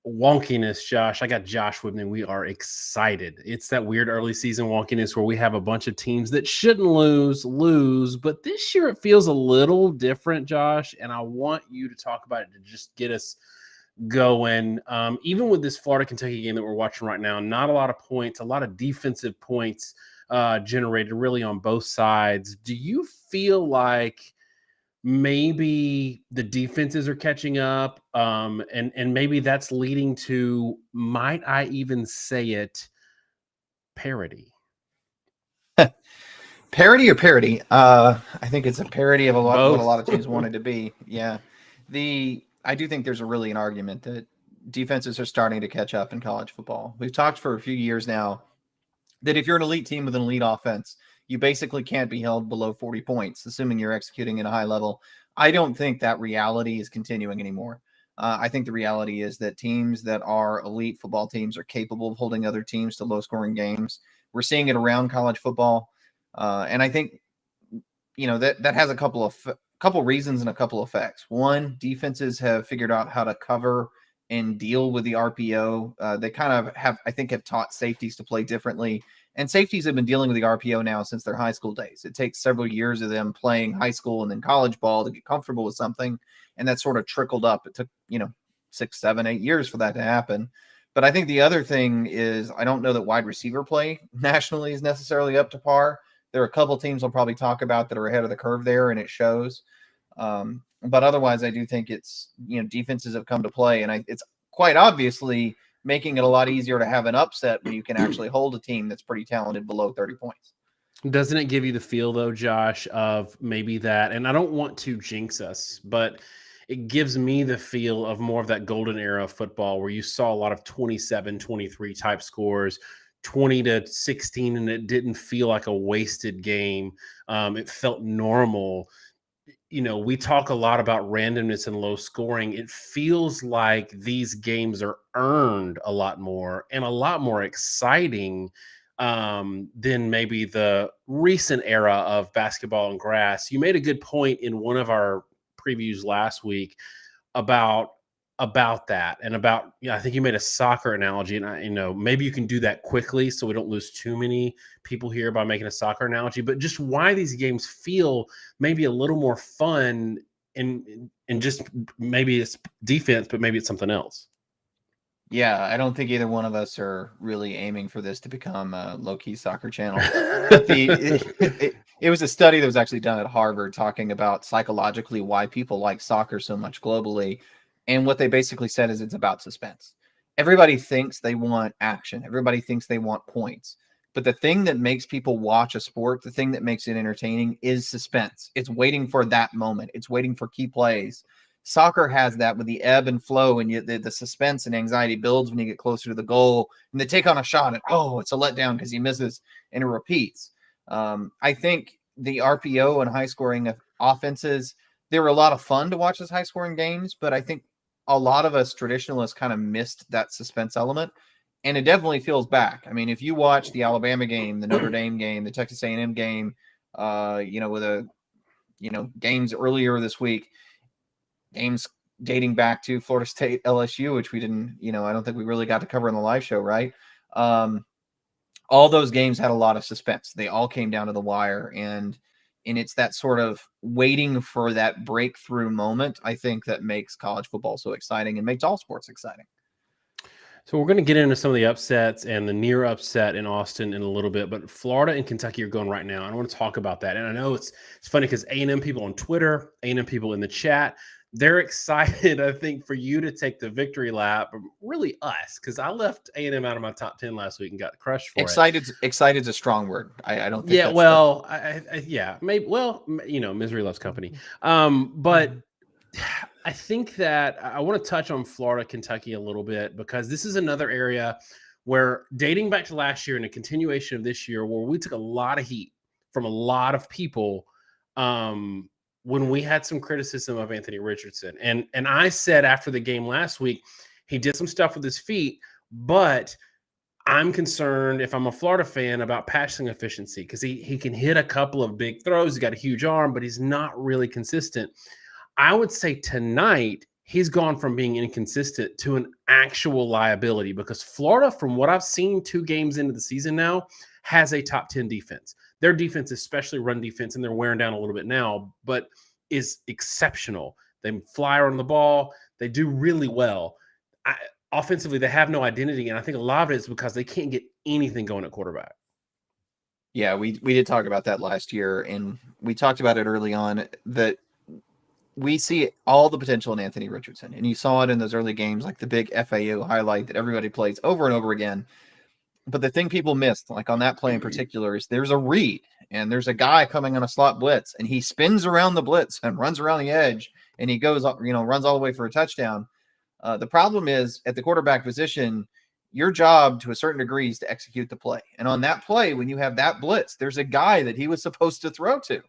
wonkiness, Josh. I got Josh with me. We are excited. It's that weird early season wonkiness where we have a bunch of teams that shouldn't lose, but this year it feels a little different, Josh, and I want you to talk about it to just get us going. Even with this Florida-Kentucky game that we're watching right now, not a lot of points, a lot of defensive points generated really on both sides. Do you feel like maybe the defenses are catching up, and maybe that's leading to, might I even say it, parity? Parody or parody? I think it's a parody of what a lot of teams wanted to be. Yeah. I do think there's really an argument that defenses are starting to catch up in college football. We've talked for a few years now that if you're an elite team with an elite offense, you basically can't be held below 40 points, assuming you're executing at a high level. I don't think that reality is continuing anymore. I think the reality is that teams that are elite football teams are capable of holding other teams to low-scoring games. We're seeing it around college football, and I think that has a couple reasons and a couple effects. One, defenses have figured out how to cover and deal with the RPO. They kind of have taught safeties to play differently. And safeties have been dealing with the RPO now since their high school days. It takes several years of them playing high school and then college ball to get comfortable with something. And that sort of trickled up. It took, 6, 7, 8 years for that to happen. But I think the other thing is I don't know that wide receiver play nationally is necessarily up to par. There are a couple teams I'll probably talk about that are ahead of the curve there, and it shows. But otherwise, I do think it's, defenses have come to play. And it's quite obviously making it a lot easier to have an upset when you can actually hold a team that's pretty talented below 30 points. Doesn't it give you the feel, though, Josh, of maybe that, and I don't want to jinx us, but it gives me the feel of more of that golden era of football where you saw a lot of 27-23 type scores, 20-16, and it didn't feel like a wasted game. It felt normal. We talk a lot about randomness and low scoring. It feels like these games are earned a lot more and a lot more exciting than maybe the recent era of basketball and grass. You made a good point in one of our previews last week about that and about, I think you made a soccer analogy, and maybe you can do that quickly so we don't lose too many people here by making a soccer analogy, but just why these games feel maybe a little more fun and just maybe it's defense, but maybe it's something else. Yeah, I don't think either one of us are really aiming for this to become a low-key soccer channel. It was a study that was actually done at Harvard talking about psychologically why people like soccer so much globally. And what they basically said is it's about suspense. Everybody thinks they want action. Everybody thinks they want points. But the thing that makes people watch a sport, the thing that makes it entertaining is suspense. It's waiting for that moment. It's waiting for key plays. Soccer has that with the ebb and flow, and the suspense and anxiety builds when you get closer to the goal. And they take on a shot, and it's a letdown because he misses, and it repeats. I think the RPO and high-scoring offenses, they were a lot of fun to watch as high-scoring games, but I think a lot of us traditionalists kind of missed that suspense element, and it definitely feels back. I mean, if you watch the Alabama game, the Notre Dame game, the Texas A&M game, with games earlier this week, games dating back to Florida State, LSU, which we didn't, I don't think we really got to cover in the live show, right? All those games had a lot of suspense. They all came down to the wire, and it's that sort of waiting for that breakthrough moment, I think, that makes college football so exciting and makes all sports exciting. So we're going to get into some of the upsets and the near upset in Austin in a little bit, but Florida and Kentucky are going right now. I want to talk about that. And I know it's funny because A&M people on Twitter, A&M people in the chat, they're excited, I think, for you to take the victory lap, but really us, because I left A&M out of my top 10 last week and got crushed for it. Excited's a strong word. I don't think yeah, well, maybe, misery loves company. But I think that I want to touch on Florida, Kentucky a little bit, because this is another area where, dating back to last year and a continuation of this year, where we took a lot of heat from a lot of people when we had some criticism of Anthony Richardson. And I said after the game last week, he did some stuff with his feet, but I'm concerned, if I'm a Florida fan, about passing efficiency, because he can hit a couple of big throws. He's got a huge arm, but he's not really consistent. I would say tonight he's gone from being inconsistent to an actual liability because Florida, from what I've seen 2 games into the season now, has a top 10 defense. Their defense, especially run defense, and they're wearing down a little bit now, but is exceptional. They fly around the ball. They do really well. Offensively, they have no identity, and I think a lot of it is because they can't get anything going at quarterback. Yeah, we did talk about that last year, and we talked about it early on that we see all the potential in Anthony Richardson, and you saw it in those early games, like the big FAU highlight that everybody plays over and over again. But the thing people missed, like on that play in particular, is there's a read and there's a guy coming on a slot blitz, and he spins around the blitz and runs around the edge, and he goes, runs all the way for a touchdown. The problem is at the quarterback position, your job to a certain degree is to execute the play. And on that play, when you have that blitz, there's a guy that he was supposed to throw to,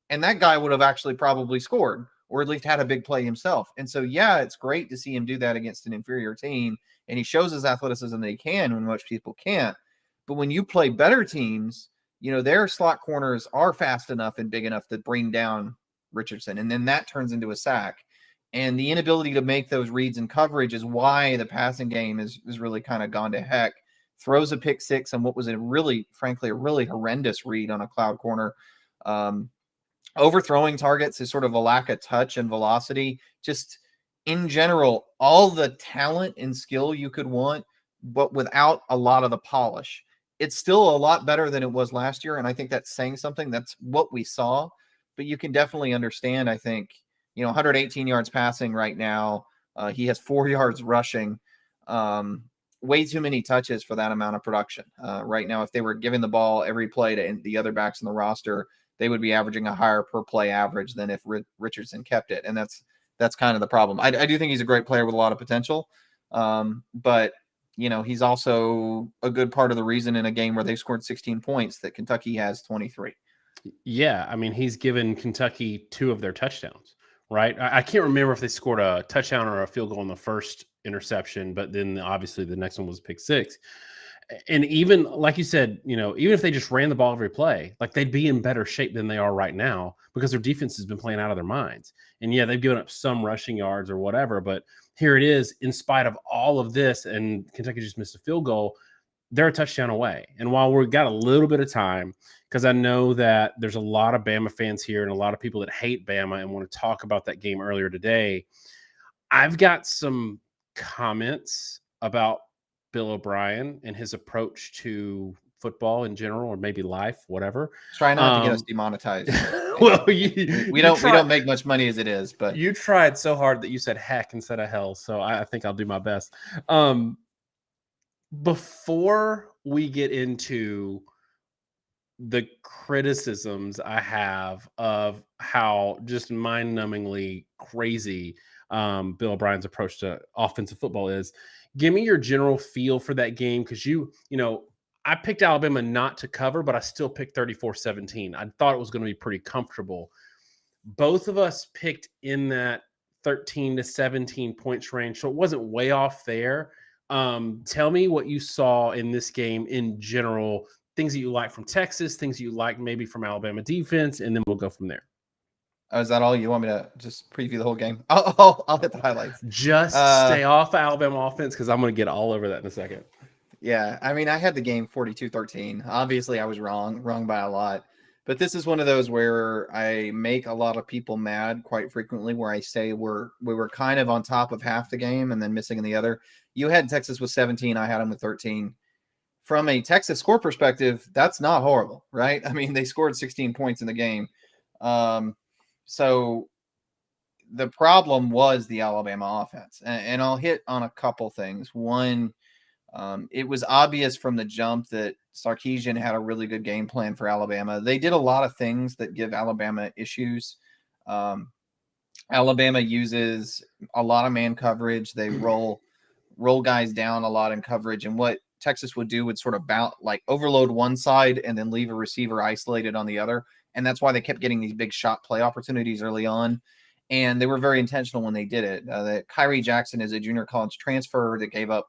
and that guy would have actually probably scored or at least had a big play himself. And so, yeah, it's great to see him do that against an inferior team, and he shows his athleticism that he can when most people can't. But when you play better teams, their slot corners are fast enough and big enough to bring down Richardson, and then that turns into a sack. And the inability to make those reads and coverage is why the passing game is really kind of gone to heck. Throws a pick six on what was frankly, a really horrendous read on a cloud corner. Overthrowing targets is sort of a lack of touch and velocity. Just in general, all the talent and skill you could want, but without a lot of the polish. It's still a lot better than it was last year, and I think that's saying something. That's what we saw. But you can definitely understand, I think, 118 yards passing right now. He has 4 yards rushing. Way too many touches for that amount of production. Right now, if they were giving the ball every play to the other backs in the roster, they would be averaging a higher per play average than if Richardson kept it. And that's kind of the problem. I do think he's a great player with a lot of potential. But he's also a good part of the reason in a game where they scored 16 points that Kentucky has 23. Yeah. I mean, he's given Kentucky 2 of their touchdowns, right? I can't remember if they scored a touchdown or a field goal on the first interception, but then obviously the next one was pick 6. And even like you said, even if they just ran the ball every play, like they'd be in better shape than they are right now because their defense has been playing out of their minds. And yeah, they've given up some rushing yards or whatever, but here it is, in spite of all of this, and Kentucky just missed a field goal, they're a touchdown away. And while we've got a little bit of time, because I know that there's a lot of Bama fans here and a lot of people that hate Bama and want to talk about that game earlier today, I've got some comments about Bill O'Brien and his approach to football in general, or maybe life, whatever. Try not to get us demonetized. Well, we don't make much money as it is, but you tried so hard that you said heck instead of hell. So I think I'll do my best. Before we get into the criticisms I have of how just mind-numbingly crazy Bill O'Brien's approach to offensive football is, give me your general feel for that game, because I picked Alabama not to cover, but I still picked 34-17. I thought it was going to be pretty comfortable. Both of us picked in that 13 to 17 points range, so it wasn't way off there. Tell me what you saw in this game in general, things that you like from Texas, things you like maybe from Alabama defense, and then we'll go from there. Oh, is that all? You want me to just preview the whole game? I'll hit the highlights. Just stay off Alabama offense, because I'm going to get all over that in a second. Yeah, I mean, I had the game 42-13. Obviously, I was wrong by a lot. But this is one of those where I make a lot of people mad quite frequently, where I say we were kind of on top of half the game and then missing in the other. You had Texas with 17. I had them with 13. From a Texas score perspective, that's not horrible, right? I mean, they scored 16 points in the game. So the problem was the Alabama offense. And I'll hit on a couple things. One, it was obvious from the jump that Sarkisian had a really good game plan for Alabama. They did a lot of things that give Alabama issues. Alabama uses a lot of man coverage. They roll guys down a lot in coverage. And what Texas would do would sort of overload one side and then leave a receiver isolated on the other. And that's why they kept getting these big shot play opportunities early on. And they were very intentional when they did it. That Kyrie Jackson is a junior college transfer that gave up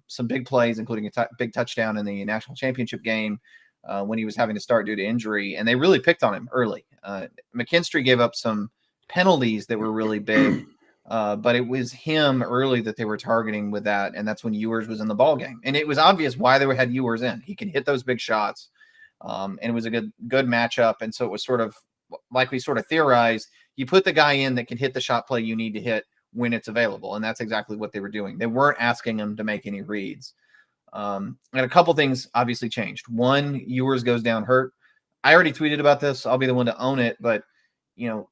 some big plays, including a big touchdown in the national championship game when he was having to start due to injury. And they really picked on him early. McKinstry gave up some penalties that were really big. But it was him early that they were targeting with that, and that's when Ewers was in the ball game, and it was obvious why they had Ewers in. He can hit those big shots, and it was a good matchup. And so it was sort of like we sort of theorized. You put the guy in that can hit the shot play you need to hit when it's available, and that's exactly what they were doing. They weren't asking him to make any reads. And a couple things obviously changed. One, Ewers goes down hurt. I already tweeted about this. I'll be the one to own it, but they're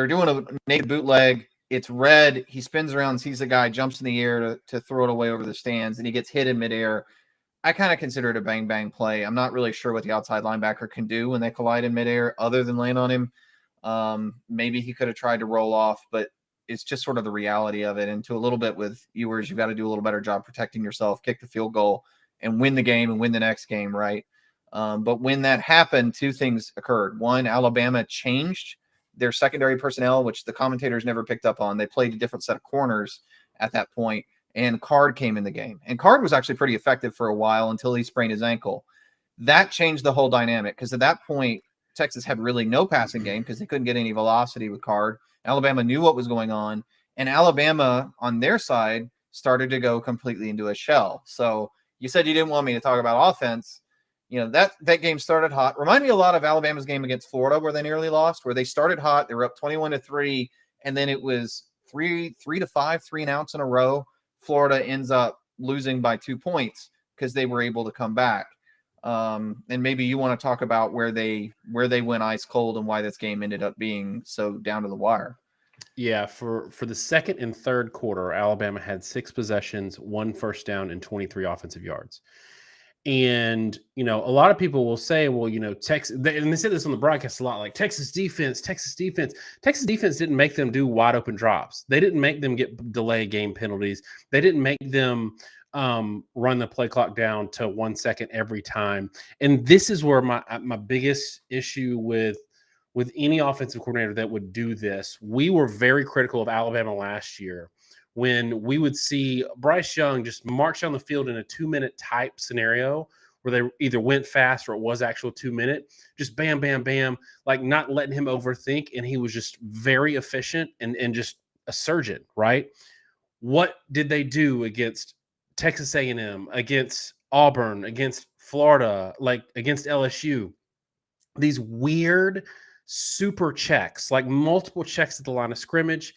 doing a naked bootleg. It's red. He spins around, sees the guy, jumps in the air to throw it away over the stands, and he gets hit in midair. I kind of consider it a bang-bang play. I'm not really sure what the outside linebacker can do when they collide in midair other than land on him. Maybe he could have tried to roll off, but it's just sort of the reality of it. And to a little bit with Ewers, you've got to do a little better job protecting yourself, kick the field goal, and win the game and win the next game, right? But when that happened, two things occurred. One, Alabama changed their secondary personnel, which the commentators never picked up on. They played a different set of corners at that point, and Card came in the game. And Card was actually pretty effective for a while until he sprained his ankle. That changed the whole dynamic because at that point, Texas had really no passing game because they couldn't get any velocity with Card. Alabama knew what was going on, and Alabama on their side started to go completely into a shell. So you said you didn't want me to talk about offense. That game started hot. Remind me a lot of Alabama's game against Florida where they nearly lost, where they started hot. They were up 21-3, and then it was 3-5, 3 and outs in a row. Florida ends up losing by 2 points because they were able to come back. And maybe you want to talk about where they went ice cold and why this game ended up being so down to the wire. Yeah, for the second and third quarter, Alabama had 6 possessions, 1 first down, and 23 offensive yards. And, a lot of people will say, well, Texas, and they said this on the broadcast a lot, like Texas defense didn't make them do wide open drops. They didn't make them get delay game penalties. They didn't make them run the play clock down to 1 second every time. And this is where my biggest issue with any offensive coordinator that would do this. We were very critical of Alabama last year when we would see Bryce Young just march down the field in a 2-minute type scenario where they either went fast or it was actual 2-minute, just bam, bam, bam, like not letting him overthink. And he was just very efficient and just a surgeon, right? What did they do against Texas A&M, against Auburn, against Florida, like against LSU? These weird super checks, like multiple checks at the line of scrimmage,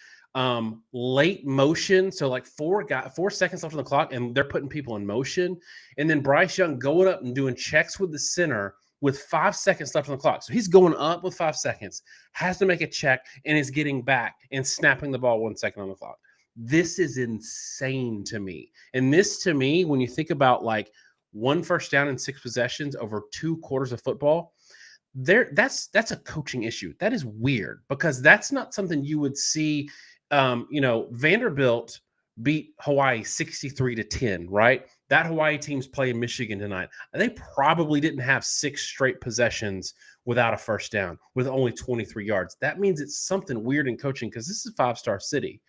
late motion. So like 4 seconds left on the clock and they're putting people in motion. And then Bryce Young going up and doing checks with the center with 5 seconds left on the clock. So he's going up with 5 seconds, has to make a check and is getting back and snapping the ball 1 second on the clock. This is insane to me. And this to me, when you think about like 1 first down and 6 possessions over 2 quarters of football, that's a coaching issue. That is weird because that's not something you would see. Vanderbilt beat Hawaii 63-10, right? That Hawaii team's playing Michigan tonight. They probably didn't have 6 straight possessions without a first down with only 23 yards. That means it's something weird in coaching because this is a 5-star city.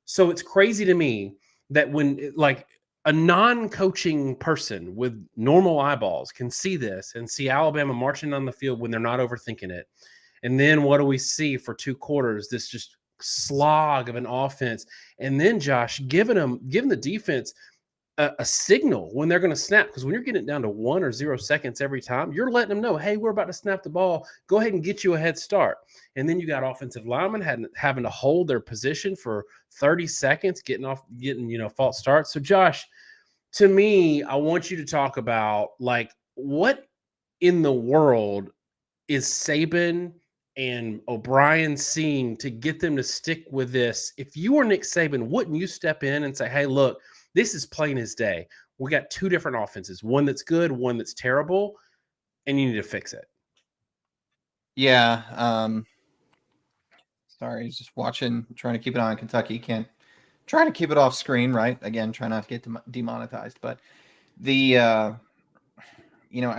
So it's crazy to me that when like a non-coaching person with normal eyeballs can see this and see Alabama marching on the field when they're not overthinking it. And then what do we see for 2 quarters? This just slog of an offense. And then Josh giving the defense a signal when they're going to snap. Because when you're getting it down to 1 or 0 seconds every time, you're letting them know, hey, we're about to snap the ball. Go ahead and get you a head start. And then you got offensive linemen having to hold their position for 30 seconds, getting false starts. So Josh, to me, I want you to talk about like what in the world is Saban and O'Brien seeing to get them to stick with this? If you were Nick Saban, wouldn't you step in and say, hey, look, this is plain as day. We got 2 different offenses, one that's good, one that's terrible, and you need to fix it. Yeah. Sorry, he's just watching, trying to keep it on Kentucky. Trying to keep it off screen, right? Again, trying not to get demonetized. But I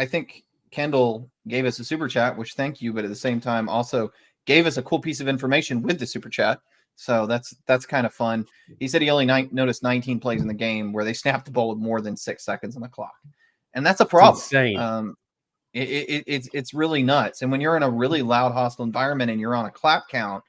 think Kendall gave us a super chat, which thank you, but at the same time also gave us a cool piece of information with the super chat. So that's kind of fun. He said he only noticed 19 plays in the game where they snapped the ball with more than 6 seconds on the clock. And that's a problem. It's insane. It's really nuts. And when you're in a really loud, hostile environment and you're on a clap count,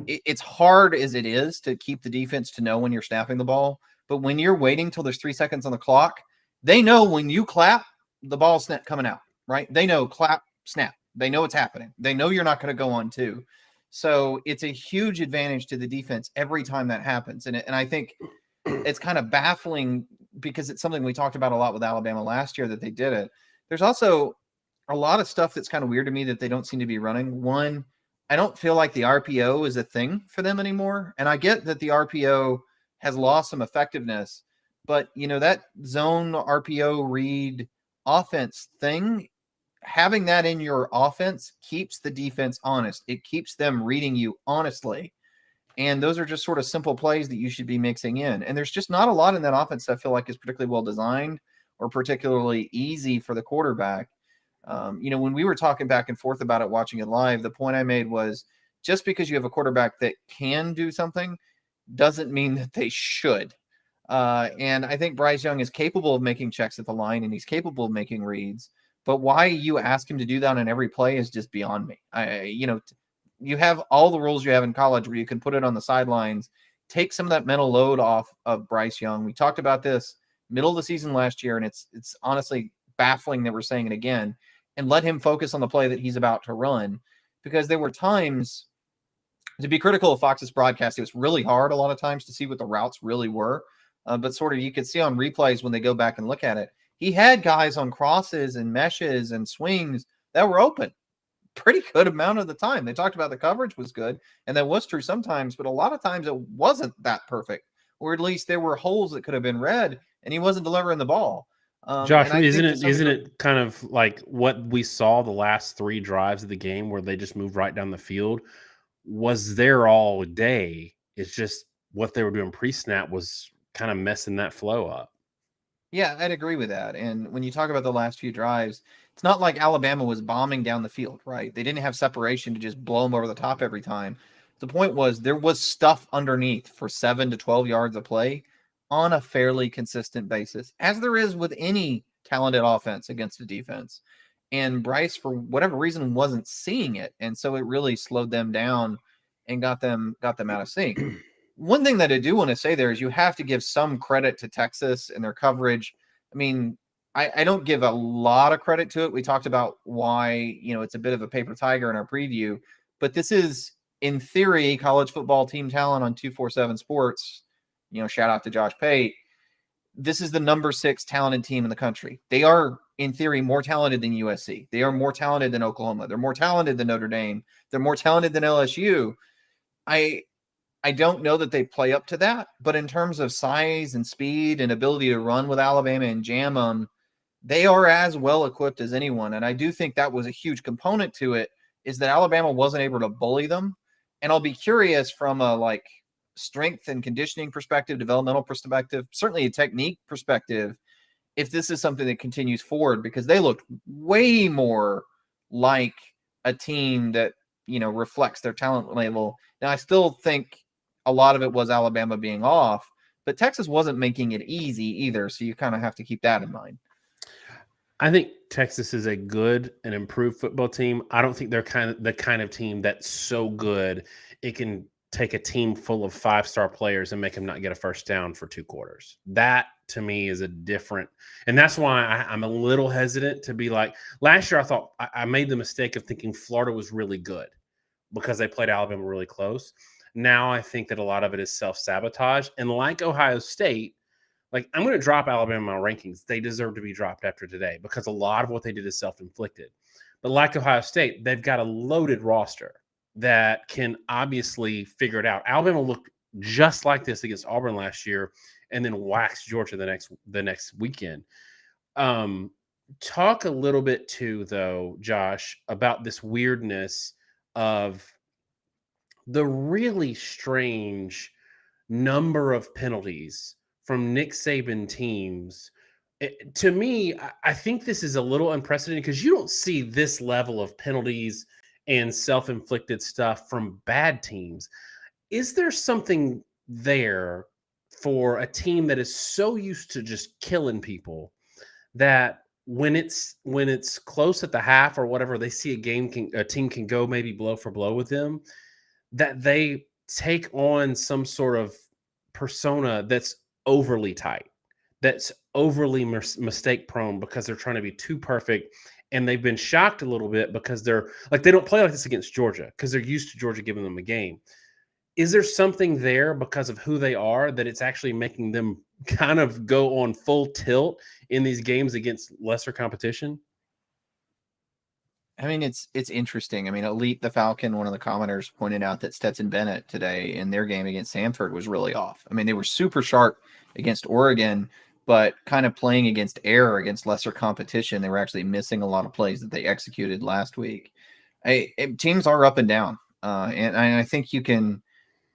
it's hard as it is to keep the defense to know when you're snapping the ball. But when you're waiting till there's 3 seconds on the clock, they know when you clap, the ball's coming out, right? They know clap, snap. They know it's happening. They know you're not going to go on 2. So it's a huge advantage to the defense every time that happens. And I think it's kind of baffling because it's something we talked about a lot with Alabama last year that they did it. There's also a lot of stuff that's kind of weird to me that they don't seem to be running. One, I don't feel like the RPO is a thing for them anymore. And I get that the RPO has lost some effectiveness, but that zone RPO read offense thing, having that in your offense keeps the defense honest. It keeps them reading you honestly. And those are just sort of simple plays that you should be mixing in. And there's just not a lot in that offense that I feel like is particularly well designed or particularly easy for the quarterback. When we were talking back and forth about it, watching it live, the point I made was just because you have a quarterback that can do something doesn't mean that they should. And I think Bryce Young is capable of making checks at the line and he's capable of making reads. But why you ask him to do that on every play is just beyond me. You have all the rules you have in college where you can put it on the sidelines, take some of that mental load off of Bryce Young. We talked about this middle of the season last year, and it's honestly baffling that we're saying it again, and let him focus on the play that he's about to run, because there were times, to be critical of Fox's broadcast, it was really hard a lot of times to see what the routes really were. But sort of you could see on replays when they go back and look at it, he had guys on crosses and meshes and swings that were open pretty good amount of the time. They talked about the coverage was good, and that was true sometimes, but a lot of times it wasn't that perfect, or at least there were holes that could have been read, and he wasn't delivering the ball. Josh, isn't it kind of like what we saw the last 3 drives of the game where they just moved right down the field? Was there all day. It's just what they were doing pre-snap was kind of messing that flow up. Yeah, I'd agree with that. And when you talk about the last few drives, it's not like Alabama was bombing down the field, right? They didn't have separation to just blow them over the top every time. The point was there was stuff underneath for 7 to 12 yards of play on a fairly consistent basis, as there is with any talented offense against a defense. And Bryce, for whatever reason, wasn't seeing it. And so it really slowed them down and got them out of sync. One thing that I do want to say there is you have to give some credit to Texas and their coverage. I mean, I don't give a lot of credit to it. We talked about why, it's a bit of a paper tiger in our preview, but this is, in theory, college football team talent on 247 Sports. Shout out to Josh Pate. This is the number 6 talented team in the country. They are, in theory, more talented than USC. They are more talented than Oklahoma. They're more talented than Notre Dame. They're more talented than LSU. I don't know that they play up to that, but in terms of size and speed and ability to run with Alabama and jam them, they are as well equipped as anyone. And I do think that was a huge component to it, is that Alabama wasn't able to bully them. And I'll be curious from a strength and conditioning perspective, developmental perspective, certainly a technique perspective, if this is something that continues forward, because they looked way more like a team that, reflects their talent level. Now, I still think a lot of it was Alabama being off, but Texas wasn't making it easy either. So you kind of have to keep that in mind. I think Texas is a good and improved football team. I don't think they're the kind of team that's so good it can take a team full of 5-star players and make them not get a first down for 2 quarters. That to me is a different, and that's why I'm a little hesitant to be like, last year I thought I made the mistake of thinking Florida was really good because they played Alabama really close. Now I think that a lot of it is self-sabotage. And like Ohio State, I'm going to drop Alabama in my rankings. They deserve to be dropped after today because a lot of what they did is self-inflicted. But like Ohio State, they've got a loaded roster that can obviously figure it out. Alabama looked just like this against Auburn last year and then waxed Georgia the next weekend. Talk a little bit too, though, Josh, about this weirdness of the really strange number of penalties from Nick Saban teams. To me, I think this is a little unprecedented because you don't see this level of penalties and self-inflicted stuff from bad teams. Is there something there for a team that is so used to just killing people that when it's close at the half or whatever, they see a team can go maybe blow for blow with them? that they take on some sort of persona that's overly tight, that's overly mistake prone because they're trying to be too perfect. And they've been shocked a little bit because they're like, they don't play like this against Georgia because they're used to Georgia giving them a game. Is there something there because of who they are that it's actually making them kind of go on full tilt in these games against lesser competition? I mean, it's interesting. I mean, Elite the Falcon, one of the commenters pointed out that Stetson Bennett today in their game against Samford was really off. I mean, they were super sharp against Oregon, but kind of playing against air, against lesser competition. They were actually missing a lot of plays that they executed last week. Teams are up and down, and I think you can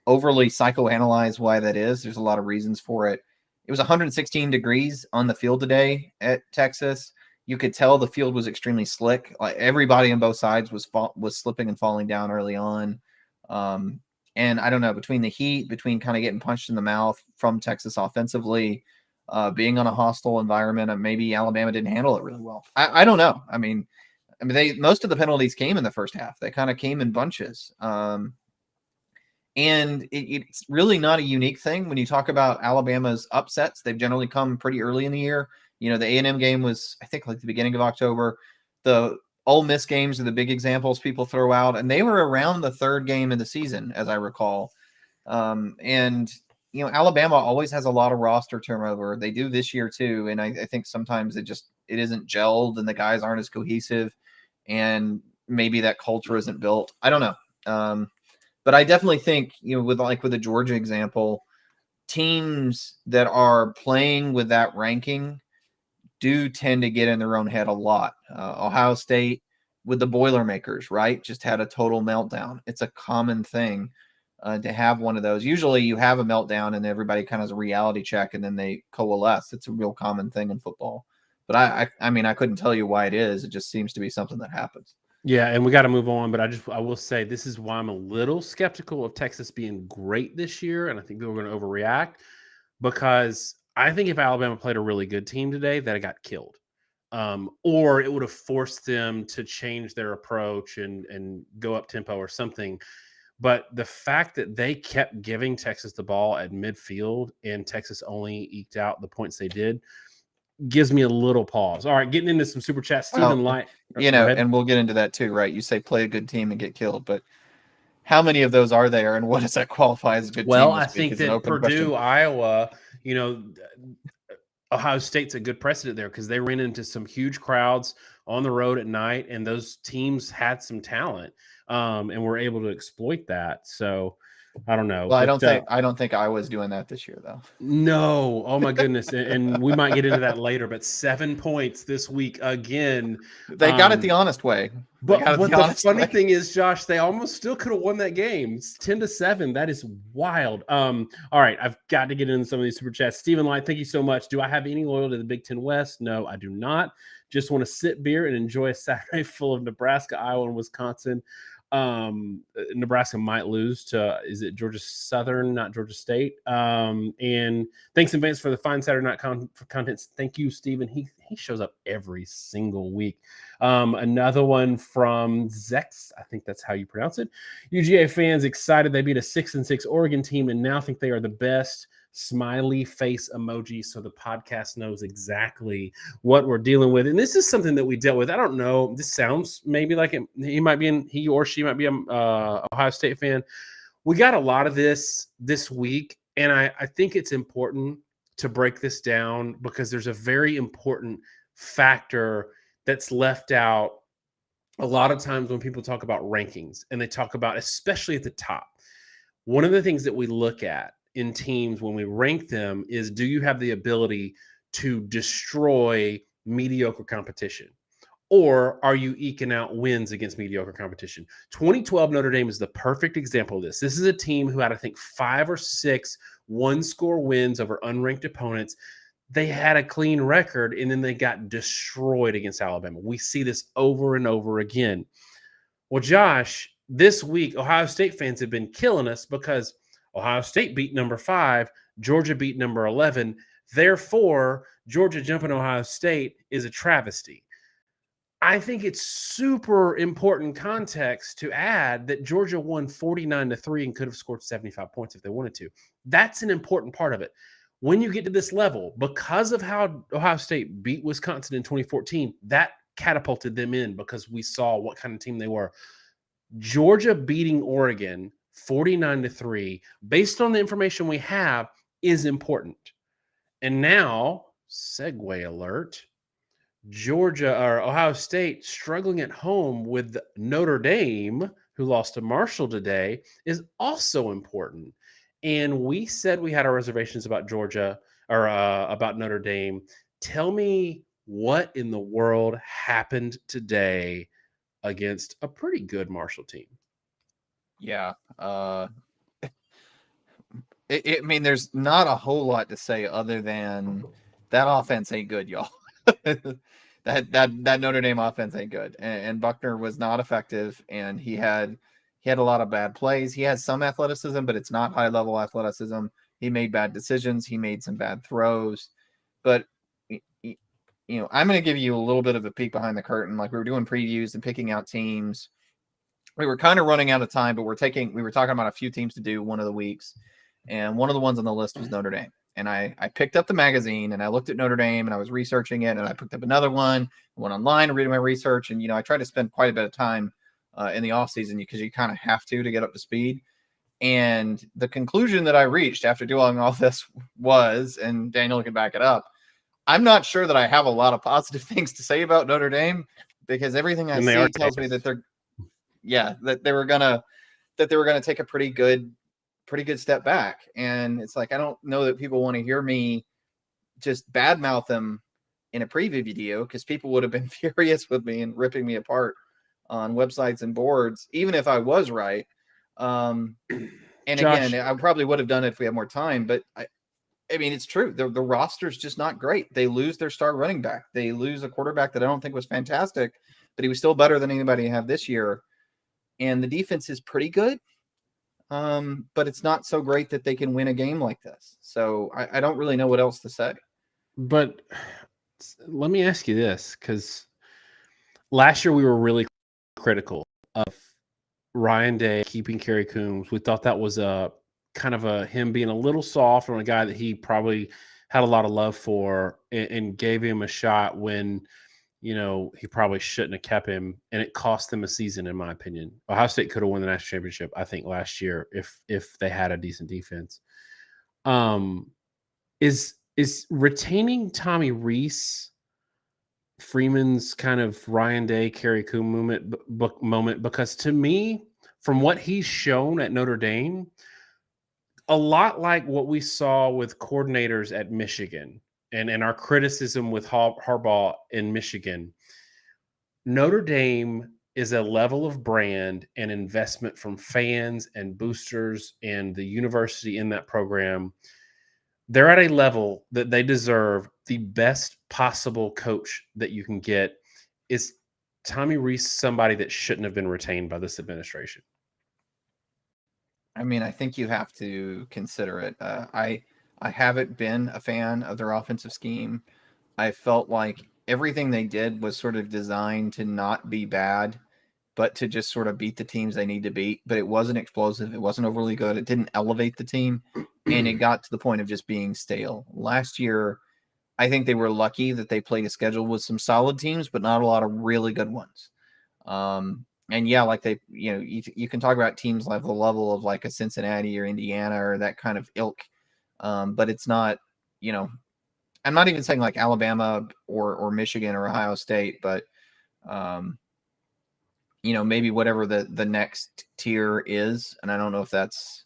overly psychoanalyze why that is. There's a lot of reasons for it. It was 116 degrees on the field today at Texas. You could tell the field was extremely slick. Like everybody on both sides was slipping and falling down early on. And I don't know, between the heat, between kind of getting punched in the mouth from Texas offensively, being on a hostile environment, and maybe Alabama didn't handle it really well. I don't know. I mean, most of the penalties came in the first half. They kind of came in bunches. And it's really not a unique thing when you talk about Alabama's upsets. They've generally come pretty early in the year. You know, the A&M game was, I think, like the beginning of October. The Ole Miss games are the big examples people throw out, and they were around the third game of the season, as I recall. And, you know, Alabama always has a lot of roster turnover. They do this year too, and I think sometimes it isn't gelled and the guys aren't as cohesive, and maybe that culture isn't built. I don't know. But I definitely think, you know, with the Georgia example, teams that are playing with that ranking do tend to get in their own head a lot. Ohio State with the Boilermakers, right? Just had a total meltdown. It's a common thing to have one of those. Usually you have a meltdown and everybody kind of has a reality check and then they coalesce. It's a real common thing in football. But I mean, I couldn't tell you why it is. It just seems to be something that happens. Yeah, and we got to move on, but I will say this is why I'm a little skeptical of Texas being great this year, and I think people are going to overreact because I think if Alabama played a really good team today, that it got killed, or it would have forced them to change their approach and go up tempo or something. But the fact that they kept giving Texas the ball at midfield and Texas only eked out the points they did gives me a little pause. All right, getting into some super chat. Stephen Light, you know, and we'll get into that too, right? You say play a good team and get killed, but how many of those are there, and what does that qualify as a good team? Well, I think that Purdue, Iowa, you know, Ohio State's a good precedent there because they ran into some huge crowds on the road at night, and those teams had some talent, and were able to exploit that. So I don't know. Well, I don't think Iowa's doing that this year, though. No. Oh my goodness. And we might get into that later, but 7 points this week again. They got it the honest way. But the funny thing is, Josh, they almost still could have won that game. It's 10-7. That is wild. All right, I've got to get into some of these super chats. Stephen Light, thank you so much. Do I have any loyalty to the Big Ten West? No, I do not. Just want to sip beer and enjoy a Saturday full of Nebraska, Iowa, and Wisconsin. Nebraska might lose to, is it Georgia Southern, not Georgia State? And thanks in advance for the fine Saturday night content. Thank you, Stephen. He shows up every single week. Another one from Zex, I think that's how you pronounce it. UGA fans excited they beat a 6-6 Oregon team and now think they are the best. Smiley face emoji, so the podcast knows exactly what we're dealing with. And this is something that we dealt with. I don't know. This sounds maybe like he or she might be a Ohio State fan. We got a lot of this week, and I think it's important to break this down because there's a very important factor that's left out a lot of times when people talk about rankings, and they talk about, especially at the top, one of the things that we look at in teams when we rank them is, do you have the ability to destroy mediocre competition? Or are you eking out wins against mediocre competition? 2012 Notre Dame is the perfect example of this. This is a team who had, I think, 5 or 6 one-score wins over unranked opponents. They had a clean record, and then they got destroyed against Alabama. We see this over and over again. Well, Josh, this week, Ohio State fans have been killing us because Ohio State beat number 5, Georgia beat number 11. Therefore, Georgia jumping Ohio State is a travesty. I think it's super important context to add that Georgia won 49-3 and could have scored 75 points if they wanted to. That's an important part of it. When you get to this level, because of how Ohio State beat Wisconsin in 2014, that catapulted them in because we saw what kind of team they were. Georgia beating Oregon 49-3, based on the information we have, is important. And now, segue alert, Georgia or Ohio State struggling at home with Notre Dame, who lost to Marshall today, is also important. And we said we had our reservations about Georgia or about Notre Dame. Tell me what in the world happened today against a pretty good Marshall team. Yeah. I mean, there's not a whole lot to say other than that offense ain't good, y'all. that Notre Dame offense ain't good, and Buckner was not effective, and he had a lot of bad plays. He has some athleticism, but it's not high level athleticism. He made bad decisions. He made some bad throws, but I'm going to give you a little bit of a peek behind the curtain. Like, we were doing previews and picking out teams. We were kind of running out of time, but we were talking about a few teams to do one of the weeks. And one of the ones on the list was Notre Dame. And I picked up the magazine and I looked at Notre Dame and I was researching it. And I picked up another one, went online and reading my research. And, I tried to spend quite a bit of time in the off season because you kind of have to get up to speed. And the conclusion that I reached after doing all this was, and Daniel can back it up, I'm not sure that I have a lot of positive things to say about Notre Dame because everything I see tells me that they were gonna take a pretty good step back. And it's like, I don't know that people want to hear me just badmouth them in a preview video because people would have been furious with me and ripping me apart on websites and boards, even if I was right. And Josh, again, I probably would have done it if we had more time, but I mean, it's true. The roster's just not great. They lose their star running back. They lose a quarterback that I don't think was fantastic, but he was still better than anybody have this year. And the defense is pretty good. But it's not so great that they can win a game like this. So I don't really know what else to say. But let me ask you this, because last year we were really critical of Ryan Day keeping Kerry Coombs. We thought that was a kind of him being a little soft on a guy that he probably had a lot of love for and gave him a shot when he probably shouldn't have kept him, and it cost them a season, in my opinion. Ohio State could have won the national championship, I think, last year if they had a decent defense. Is retaining Tommy Rees Freeman's kind of Ryan Day, Kerry Coombs moment? Because to me, from what he's shown at Notre Dame, a lot like what we saw with coordinators at Michigan, and our criticism with Harbaugh in Michigan, Notre Dame is a level of brand and investment from fans and boosters and the university in that program. They're at a level that they deserve the best possible coach that you can get. Is Tommy Rees somebody that shouldn't have been retained by this administration? I mean, I think you have to consider it. I haven't been a fan of their offensive scheme. I felt like everything they did was sort of designed to not be bad, but to just sort of beat the teams they need to beat. But it wasn't explosive. It wasn't overly good. It didn't elevate the team. And it got to the point of just being stale. Last year, I think they were lucky that they played a schedule with some solid teams, but not a lot of really good ones. And yeah, like you can talk about teams like the level of like a Cincinnati or Indiana or that kind of ilk. But it's not, I'm not even saying like Alabama or Michigan or Ohio State, but, maybe whatever the next tier is. And I don't know if that's,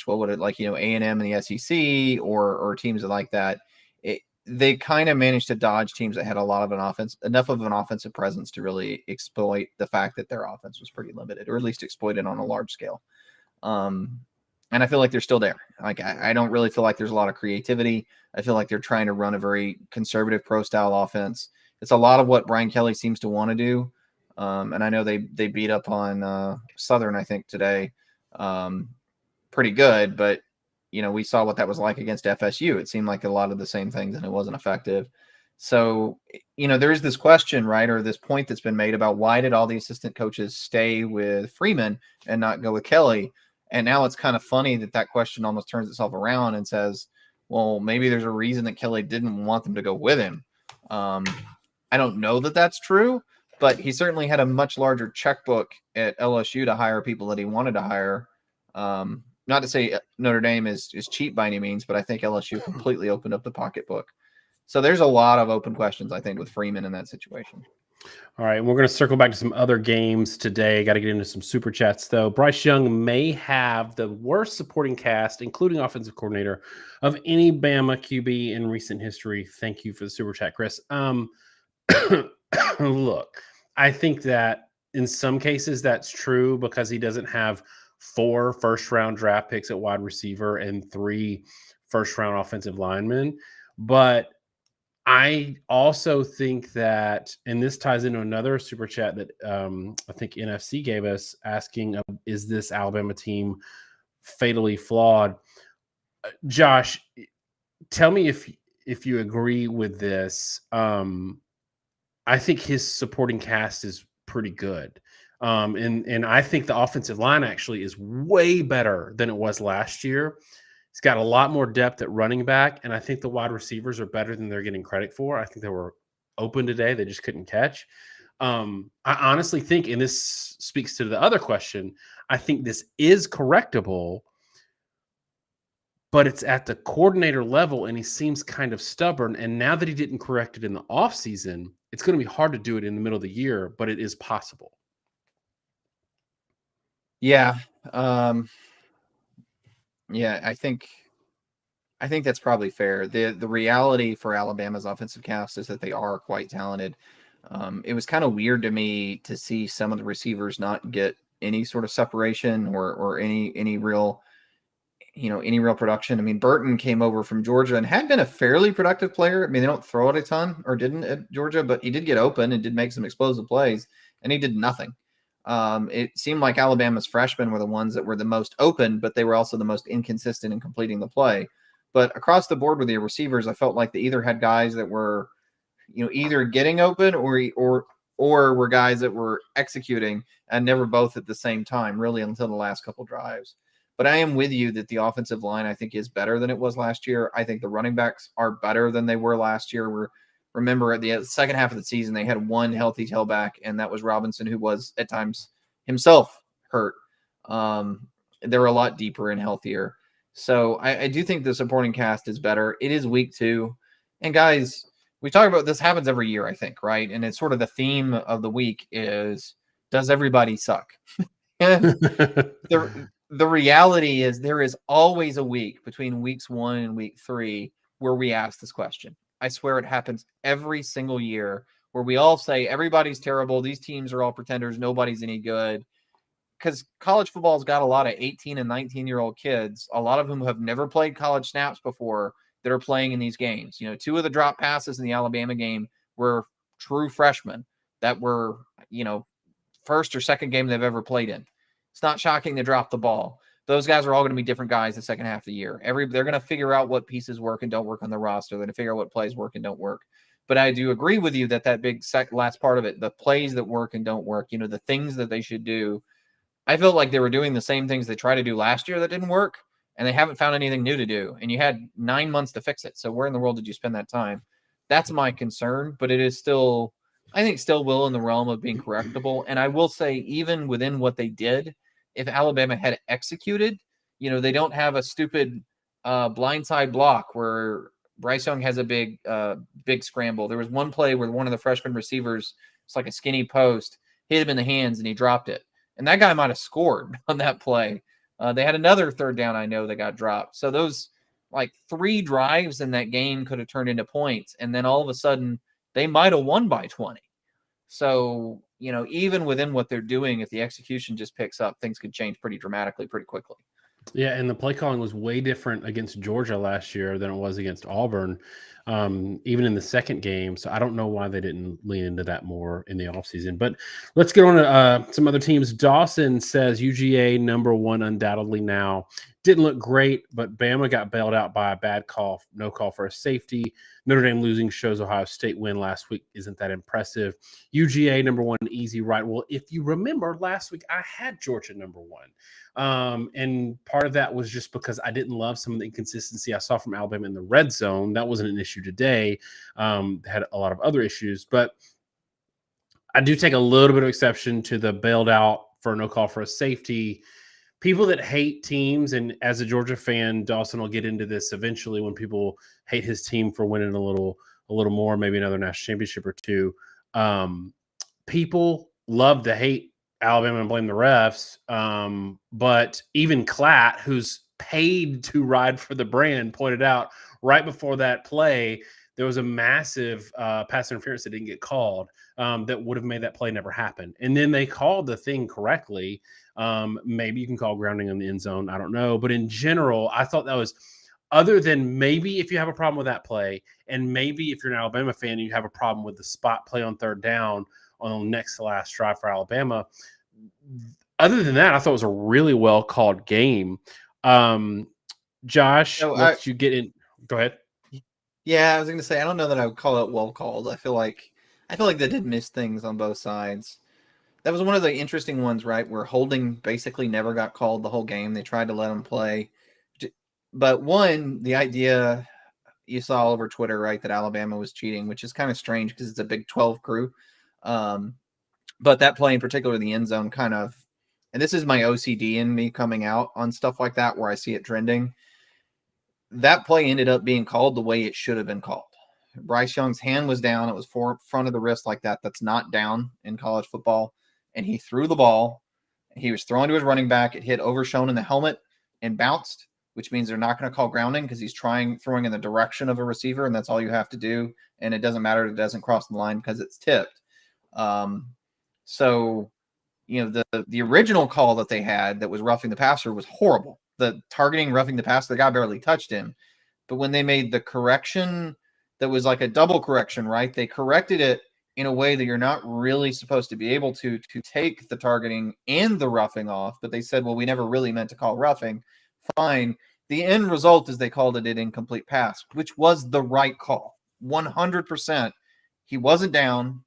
what would it like, A&M and the SEC or teams like that. They kind of managed to dodge teams that had enough of an offensive presence to really exploit the fact that their offense was pretty limited, or at least exploit it on a large scale. And I feel like they're still there. Like, I don't really feel like there's a lot of creativity. I feel like they're trying to run a very conservative pro style offense. It's a lot of what Brian Kelly seems to want to do. And I know they beat up on Southern, I think, today. Pretty good, but we saw what that was like against FSU. It seemed like a lot of the same things, and it wasn't effective. So, there is this question, right, or this point that's been made about why did all the assistant coaches stay with Freeman and not go with Kelly? And now it's kind of funny that question almost turns itself around and says, well, maybe there's a reason that Kelly didn't want them to go with him. I don't know that that's true, but he certainly had a much larger checkbook at LSU to hire people that he wanted to hire. Not to say Notre Dame is cheap by any means, but I think LSU completely opened up the pocketbook. So there's a lot of open questions, I think, with Freeman in that situation. All right, we're going to circle back to some other games today. Got to get into some super chats, though. Bryce Young may have the worst supporting cast, including offensive coordinator, of any Bama QB in recent history. Thank you for the super chat, Chris. Look, I think that in some cases that's true because he doesn't have 4 first-round draft picks at wide receiver and 3 first-round offensive linemen. But I also think that, and this ties into another super chat that I think NFC gave us asking, is this Alabama team fatally flawed? Josh, tell me if you agree with this. I think his supporting cast is pretty good. And I think the offensive line actually is way better than it was last year. He's got a lot more depth at running back, and I think the wide receivers are better than they're getting credit for. I think they were open today. They just couldn't catch. I honestly think, and this speaks to the other question, I think this is correctable, but it's at the coordinator level, and he seems kind of stubborn. And now that he didn't correct it in the offseason, it's going to be hard to do it in the middle of the year, but it is possible. Yeah. Yeah, I think that's probably fair. The reality for Alabama's offensive cast is that they are quite talented. It was kind of weird to me to see some of the receivers not get any sort of separation or any real production. I mean, Burton came over from Georgia and had been a fairly productive player. I mean, they don't throw it a ton, or didn't at Georgia, but he did get open and did make some explosive plays, and he did nothing. It seemed like Alabama's freshmen were the ones that were the most open, but they were also the most inconsistent in completing the play. But across the board with the receivers, I felt like they either had guys that were, either getting open or were guys that were executing, and never both at the same time, really, until the last couple drives. But I am with you that the offensive line, I think, is better than it was last year. I think the running backs are better than they were last year. Remember, at the second half of the season, they had one healthy tailback, and that was Robinson, who was at times himself hurt. They're a lot deeper and healthier. So I do think the supporting cast is better. It is week 2. And guys, we talk about this happens every year, I think, right? And it's sort of the theme of the week is, does everybody suck? The reality is there is always a week between weeks 1 and week 3 where we ask this question. I swear it happens every single year where we all say everybody's terrible. These teams are all pretenders. Nobody's any good. Because college football's got a lot of 18 and 19-year-old kids, a lot of whom have never played college snaps before, that are playing in these games. 2 of the drop passes in the Alabama game were true freshmen that were, first or second game they've ever played in. It's not shocking they dropped the ball. Those guys are all going to be different guys the second half of the year. They're going to figure out what pieces work and don't work on the roster. They're going to figure out what plays work and don't work. But I do agree with you that big last part of it, the plays that work and don't work, the things that they should do, I felt like they were doing the same things they tried to do last year that didn't work, and they haven't found anything new to do. And you had 9 months to fix it. So where in the world did you spend that time? That's my concern, but it is still, I think, still will in the realm of being correctable. And I will say, even within what they did, if Alabama had executed, they don't have a stupid blindside block where Bryce Young has a big scramble. There was one play where one of the freshman receivers, it's like a skinny post, hit him in the hands and he dropped it. And that guy might have scored on that play. They had another third down, I know, that got dropped. So those 3 drives in that game could have turned into points. And then all of a sudden, they might have won by 20. So, even within what they're doing, if the execution just picks up, things could change pretty dramatically, pretty quickly. Yeah, and the play calling was way different against Georgia last year than it was against Auburn, even in the second game. So I don't know why they didn't lean into that more in the offseason. But let's get on to some other teams. Dawson says UGA number 1 undoubtedly now. Didn't look great, but Bama got bailed out by a bad call, no call for a safety. Notre Dame losing shows Ohio State win last week isn't that impressive. UGA number one, easy, right? Well, if you remember last week, I had Georgia number one. And part of that was just because I didn't love some of the inconsistency I saw from Alabama in the red zone. That wasn't an issue today. Had a lot of other issues, but I do take a little bit of exception to the bailed out for no call for a safety. People that hate teams, and as a Georgia fan, Dawson will get into this eventually when people hate his team for winning a little more, maybe another national championship or two. People love to hate Alabama and blame the refs. But even Klatt, who's paid to ride for the brand, pointed out right before that play, there was a massive pass interference that didn't get called that would have made that play never happen. And then they called the thing correctly. Maybe you can call grounding in the end zone. I don't know. But in general, I thought that was, other than maybe if you have a problem with that play, and maybe if you're an Alabama fan and you have a problem with the spot play on third down on the next to last drive for Alabama. Other than that, I thought it was a really well called game. Josh, you get in. Go ahead. Yeah, I was going to say, I don't know that I would call it well called. I feel like they did miss things on both sides. That was one of the interesting ones, right, where holding basically never got called the whole game. They tried to let him play. But the idea you saw all over Twitter, right, that Alabama was cheating, which is kind of strange because it's a Big 12 crew. But that play in particular, the end zone kind of, and this is my OCD in me coming out on stuff like that where I see it trending. That play ended up being called the way it should have been called. Bryce Young's hand was down. It was front of the wrist like that. That's not down in college football. And he threw the ball. He was throwing to his running back. It hit Overshown in the helmet and bounced, which means they're not going to call grounding because he's throwing in the direction of a receiver, and that's all you have to do. And it doesn't matter if it doesn't cross the line because it's tipped. So, the original call that they had that was roughing the passer was horrible. The targeting, roughing the passer, the guy barely touched him. But when they made the correction that was like a double correction, right? They corrected it in a way that you're not really supposed to be able to take the targeting and the roughing off. But they said, well, we never really meant to call roughing. Fine. The end result is they called it an incomplete pass, which was the right call. 100%. He wasn't down.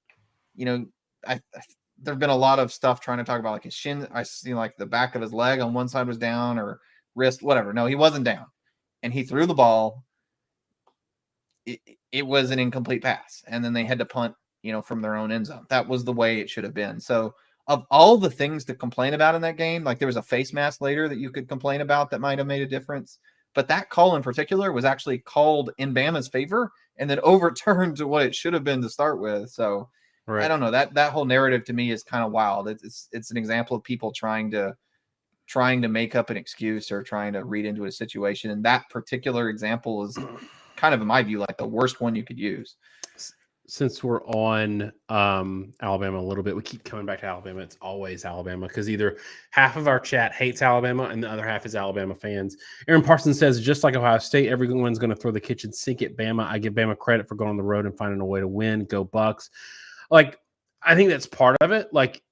There've been a lot of stuff trying to talk about like his shin. I see like the back of his leg on one side was down, or wrist, whatever. No, he wasn't down. And he threw the ball. It was an incomplete pass. And then they had to punt, from their own end zone. That was the way it should have been. So of all the things to complain about in that game, like there was a face mask later that you could complain about that might have made a difference. But that call in particular was actually called in Bama's favor and then overturned to what it should have been to start with. So right. I don't know, that whole narrative to me is kind of wild. It's an example of people trying to make up an excuse or trying to read into a situation. And that particular example is kind of, in my view, like the worst one you could use. Since we're on Alabama a little bit, we keep coming back to Alabama. It's always Alabama because either half of our chat hates Alabama and the other half is Alabama fans. Aaron Parsons says, just like Ohio State, everyone's going to throw the kitchen sink at Bama. I give Bama credit for going on the road and finding a way to win. Go Bucks. Like, I think that's part of it. Like,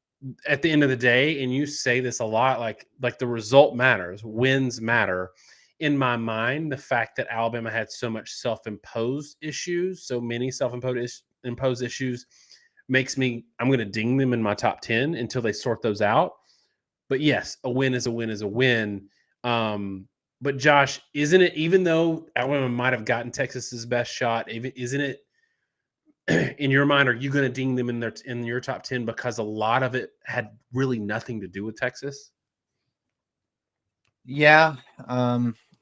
at the end of the day, and you say this a lot, like the result matters. Wins matter. In my mind, the fact that Alabama had so much self-imposed issues, so many self-imposed issues, makes me, I'm going to ding them in my top 10 until they sort those out. But yes, a win is a win is a win. But Josh, isn't it, even though Alabama might have gotten Texas's best shot, isn't it, in your mind, are you going to ding them in your top 10 because a lot of it had really nothing to do with Texas? Yeah.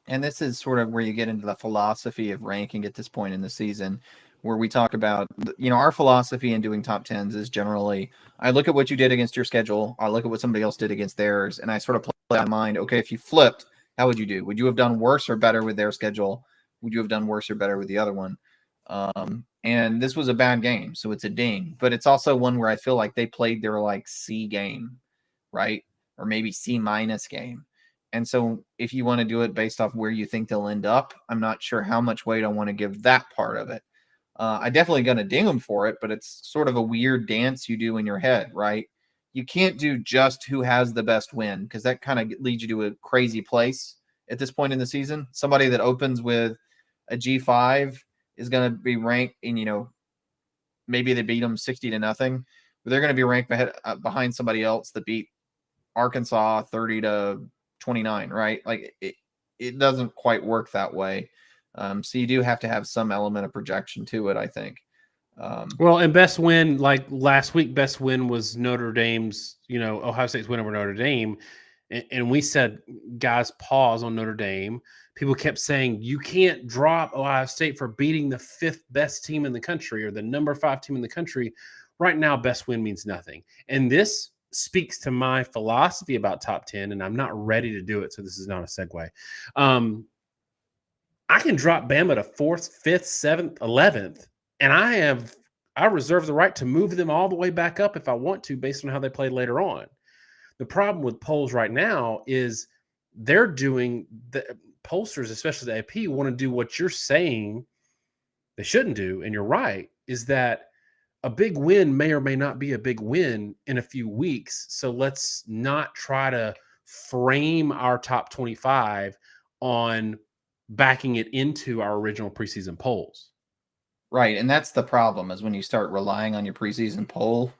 And this is sort of where you get into the philosophy of ranking at this point in the season, where we talk about, our philosophy in doing top 10s is generally, I look at what you did against your schedule. I look at what somebody else did against theirs. And I sort of play on mind, okay, if you flipped, how would you do? Would you have done worse or better with their schedule? Would you have done worse or better with the other one? And this was a bad game, so it's a ding. But it's also one where I feel like they played their like C game, right? Or maybe C- game. And so if you want to do it based off where you think they'll end up, I'm not sure how much weight I want to give that part of it. I definitely going to ding them for it, but it's sort of a weird dance you do in your head, right? You can't do just who has the best win, because that kind of leads you to a crazy place. at this point in the season. Somebody that opens with a G5 is going to be ranked in, maybe they beat them 60-0, but they're going to be ranked behind somebody else that beat Arkansas 30-29, right? Like it doesn't quite work that way. So you do have to have some element of projection to it, I think. Well, and best win, like last week, best win was Notre Dame's, Ohio State's win over Notre Dame. And we said, guys, pause on Notre Dame. People kept saying, you can't drop Ohio State for beating the 5th best team in the country or the number 5 team in the country. Right now, best win means nothing. And this speaks to my philosophy about top 10, and I'm not ready to do it, so this is not a segue. I can drop Bama to 4th, 5th, 7th, 11th, and I reserve the right to move them all the way back up if I want to, based on how they played later on. The problem with polls right now is they're doing the pollsters, especially the AP, want to do what you're saying they shouldn't do. And you're right, is that a big win may or may not be a big win in a few weeks. So let's not try to frame our top 25 on backing it into our original preseason polls. Right. And that's the problem, is when you start relying on your preseason poll,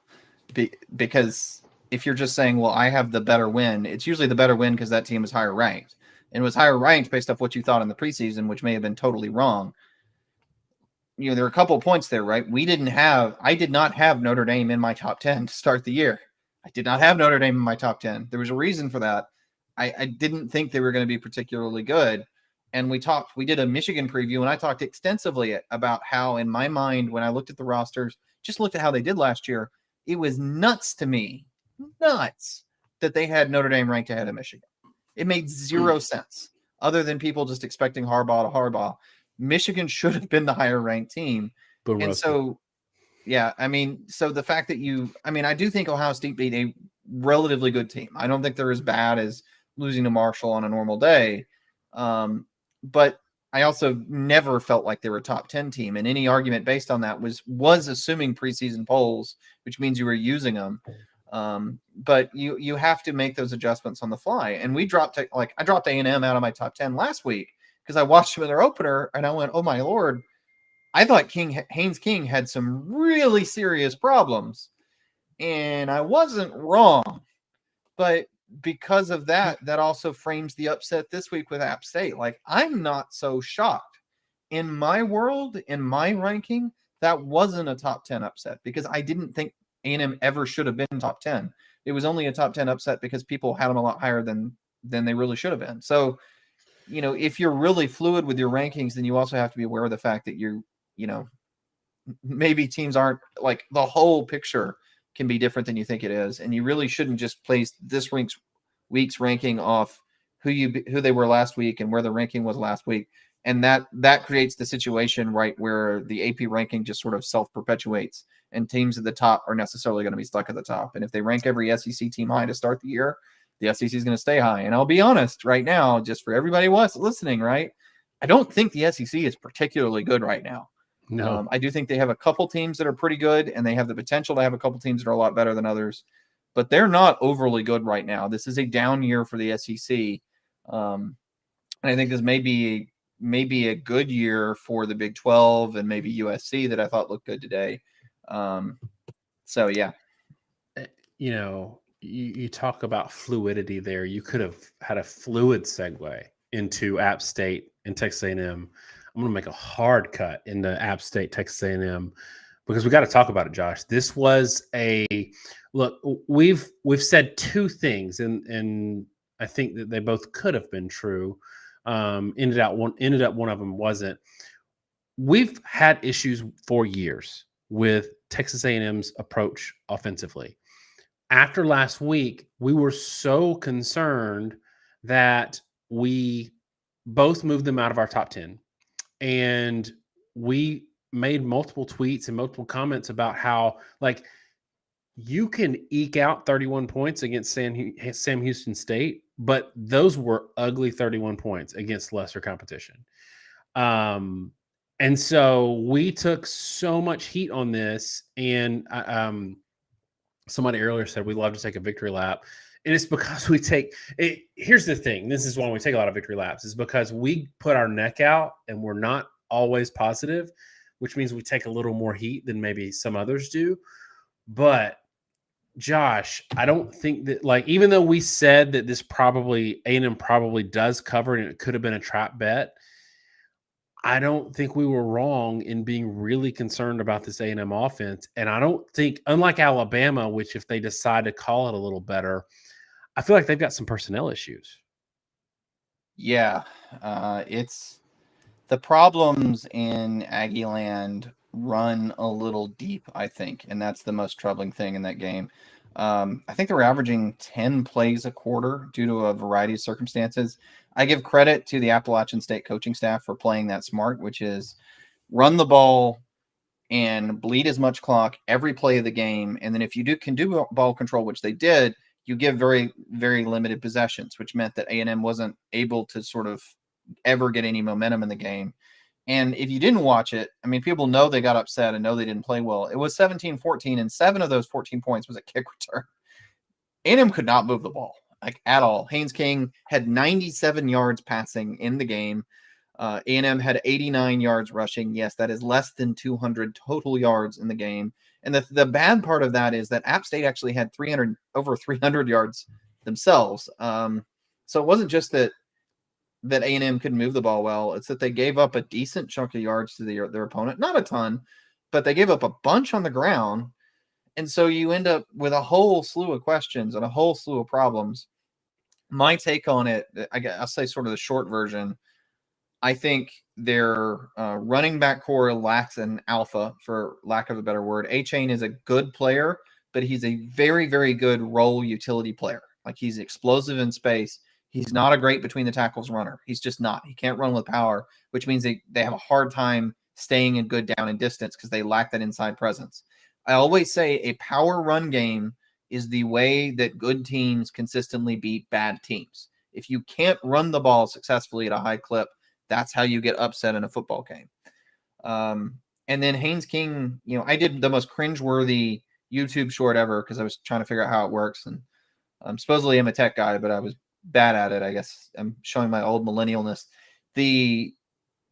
because if you're just saying, well, I have the better win, it's usually the better win because that team is higher ranked, and was higher ranked based off what you thought in the preseason, which may have been totally wrong. There are a couple of points there, right? I did not have Notre Dame in my top 10 to start the year. I did not have Notre Dame in my top 10. There was a reason for that. I didn't think they were going to be particularly good. And we did a Michigan preview, and I talked extensively about how, in my mind, when I looked at the rosters, just looked at how they did last year, it was nuts to me, that they had Notre Dame ranked ahead of Michigan. It made zero sense, other than people just expecting Harbaugh. Michigan should have been the higher ranked team. Boom, and roasted. So, yeah, so the fact that I do think Ohio State beat a relatively good team. I don't think they're as bad as losing to Marshall on a normal day. But I also never felt like they were a top 10 team. And any argument based on that was assuming preseason polls, which means you were using them. But you have to make those adjustments on the fly. And I dropped A&M out of my top 10 last week because I watched them in their opener and I went, oh my Lord, I thought Haynes King had some really serious problems, and I wasn't wrong. But because of that also frames the upset this week with App State. Like, I'm not so shocked. In my world, in my ranking, that wasn't a top 10 upset because I didn't think A&M ever should have been top 10. It was only a top 10 upset because people had them a lot higher than they really should have been. So, if you're really fluid with your rankings, then you also have to be aware of the fact that maybe teams aren't, like, the whole picture can be different than you think it is. And you really shouldn't just place this week's ranking off who they were last week and where the ranking was last week. And that creates the situation, right, where the AP ranking just sort of self-perpetuates, and teams at the top are necessarily going to be stuck at the top. And if they rank every SEC team high to start the year, the SEC is going to stay high. And I'll be honest right now, just for everybody listening, right, I don't think the SEC is particularly good right now. No. I do think they have a couple teams that are pretty good, and they have the potential to have a couple teams that are a lot better than others, but they're not overly good right now. This is a down year for the SEC. And I think this may be a good year for the Big 12 and maybe USC that I thought looked good today. So, yeah. You talk about fluidity there. You could have had a fluid segue into App State and Texas A&M. I'm going to make a hard cut into App State, Texas A&M, because we got to talk about it, Josh. This was look. We've said two things, and I think that they both could have been true. Ended up one of them wasn't. We've had issues for years with Texas A&M's approach offensively. After last week, we were so concerned that we both moved them out of our top 10. And we made multiple tweets and multiple comments about how, like, you can eke out 31 points against Sam Houston State, but those were ugly 31 points against lesser competition. And so we took so much heat on this. And somebody earlier said we love to take a victory lap. And it's because we take it. Here's the thing. This is why we take a lot of victory laps, is because we put our neck out and we're not always positive, which means we take a little more heat than maybe some others do. But Josh, I don't think that, like, even though we said that this probably A&M probably does cover and it could have been a trap bet, I don't think we were wrong in being really concerned about this A&M offense. And I don't think, unlike Alabama, which if they decide to call it a little better, I feel like they've got some personnel issues. Yeah, it's the problems in Aggie Land run a little deep, I think, and that's the most troubling thing in that game. I think they were averaging 10 plays a quarter due to a variety of circumstances. I give credit to the Appalachian State coaching staff for playing that smart, which is run the ball and bleed as much clock every play of the game. And then if you can do ball control, which they did, you give very, very limited possessions, which meant that A&M wasn't able to sort of ever get any momentum in the game. And if you didn't watch it, I mean, people know they got upset and know they didn't play well. It was 17-14, and 7 of those 14 points was a kick return. A&M could not move the ball, like, at all. Haynes King had 97 yards passing in the game. A&M had 89 yards rushing. Yes, that is less than 200 total yards in the game. And the bad part of that is that App State actually had over 300 yards themselves. So it wasn't just that A&M couldn't move the ball well. It's that they gave up a decent chunk of yards to their opponent. Not a ton, but they gave up a bunch on the ground. And so you end up with a whole slew of questions and a whole slew of problems. My take on it, I'll say sort of the short version. I think their running back core lacks an alpha, for lack of a better word. A-Chain is a good player, but he's a very, very good role utility player. Like, he's explosive in space. He's not a great between the tackles runner. He's just not. He can't run with power, which means they have a hard time staying in good down and distance because they lack that inside presence. I always say a power run game is the way that good teams consistently beat bad teams. If you can't run the ball successfully at a high clip, that's how you get upset in a football game. And then Haynes King, I did the most cringeworthy YouTube short ever because I was trying to figure out how it works. And supposedly I'm a tech guy, but I was bad at it. I guess I'm showing my old millennialness. The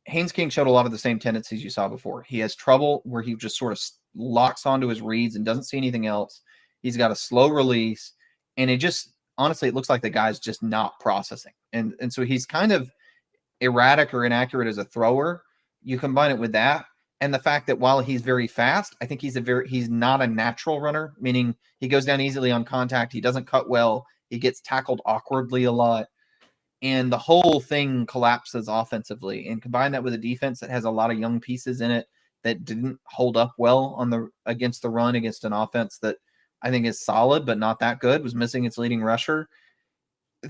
Haynes King showed a lot of the same tendencies you saw before. He has trouble where he just sort of locks onto his reads and doesn't see anything else. He's got a slow release, and it just, honestly, it looks like the guy's just not processing. And so he's kind of erratic or inaccurate as a thrower. You combine it with that and the fact that while he's very fast, I think he's not a natural runner, meaning he goes down easily on contact. He doesn't cut well. He gets tackled awkwardly a lot. And the whole thing collapses offensively. And combine that with a defense that has a lot of young pieces in it that didn't hold up well against the run, against an offense that I think is solid but not that good, was missing its leading rusher.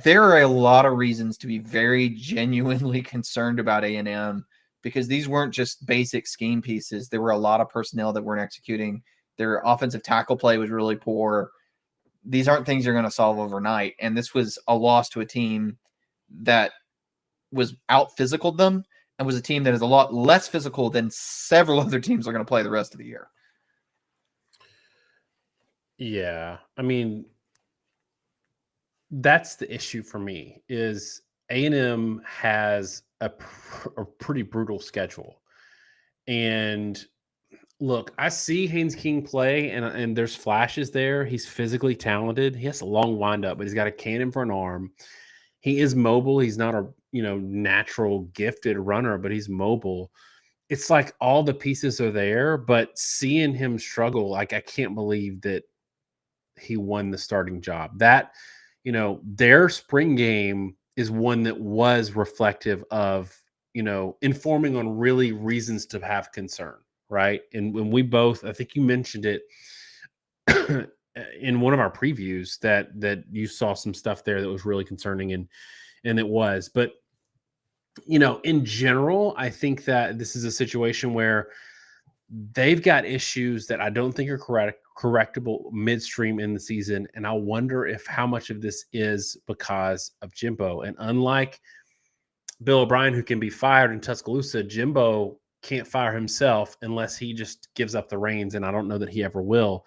There are a lot of reasons to be very genuinely concerned about A&M, because these weren't just basic scheme pieces. There were a lot of personnel that weren't executing. Their offensive tackle play was really poor. These aren't things you're going to solve overnight. And this was a loss to a team that was out physicaled them and was a team that is a lot less physical than several other teams are going to play the rest of the year. Yeah. I mean, that's the issue for me, is A&M has a pretty brutal schedule. And look, I see Haynes King play, and there's flashes there. He's physically talented. He has a long windup, but he's got a cannon for an arm. He is mobile. He's not a natural gifted runner, but he's mobile. It's like all the pieces are there, but seeing him struggle, like, I can't believe that he won the starting job. That, their spring game is one that was reflective of, informing on really reasons to have concern, right? And when we both, I think you mentioned it in one of our previews, that you saw some stuff there that was really concerning, and it was. But in general, I think that this is a situation where they've got issues that I don't think are correctable midstream in the season. And I wonder if how much of this is because of Jimbo. And unlike Bill O'Brien, who can be fired in Tuscaloosa, Jimbo can't fire himself unless he just gives up the reins. And I don't know that he ever will.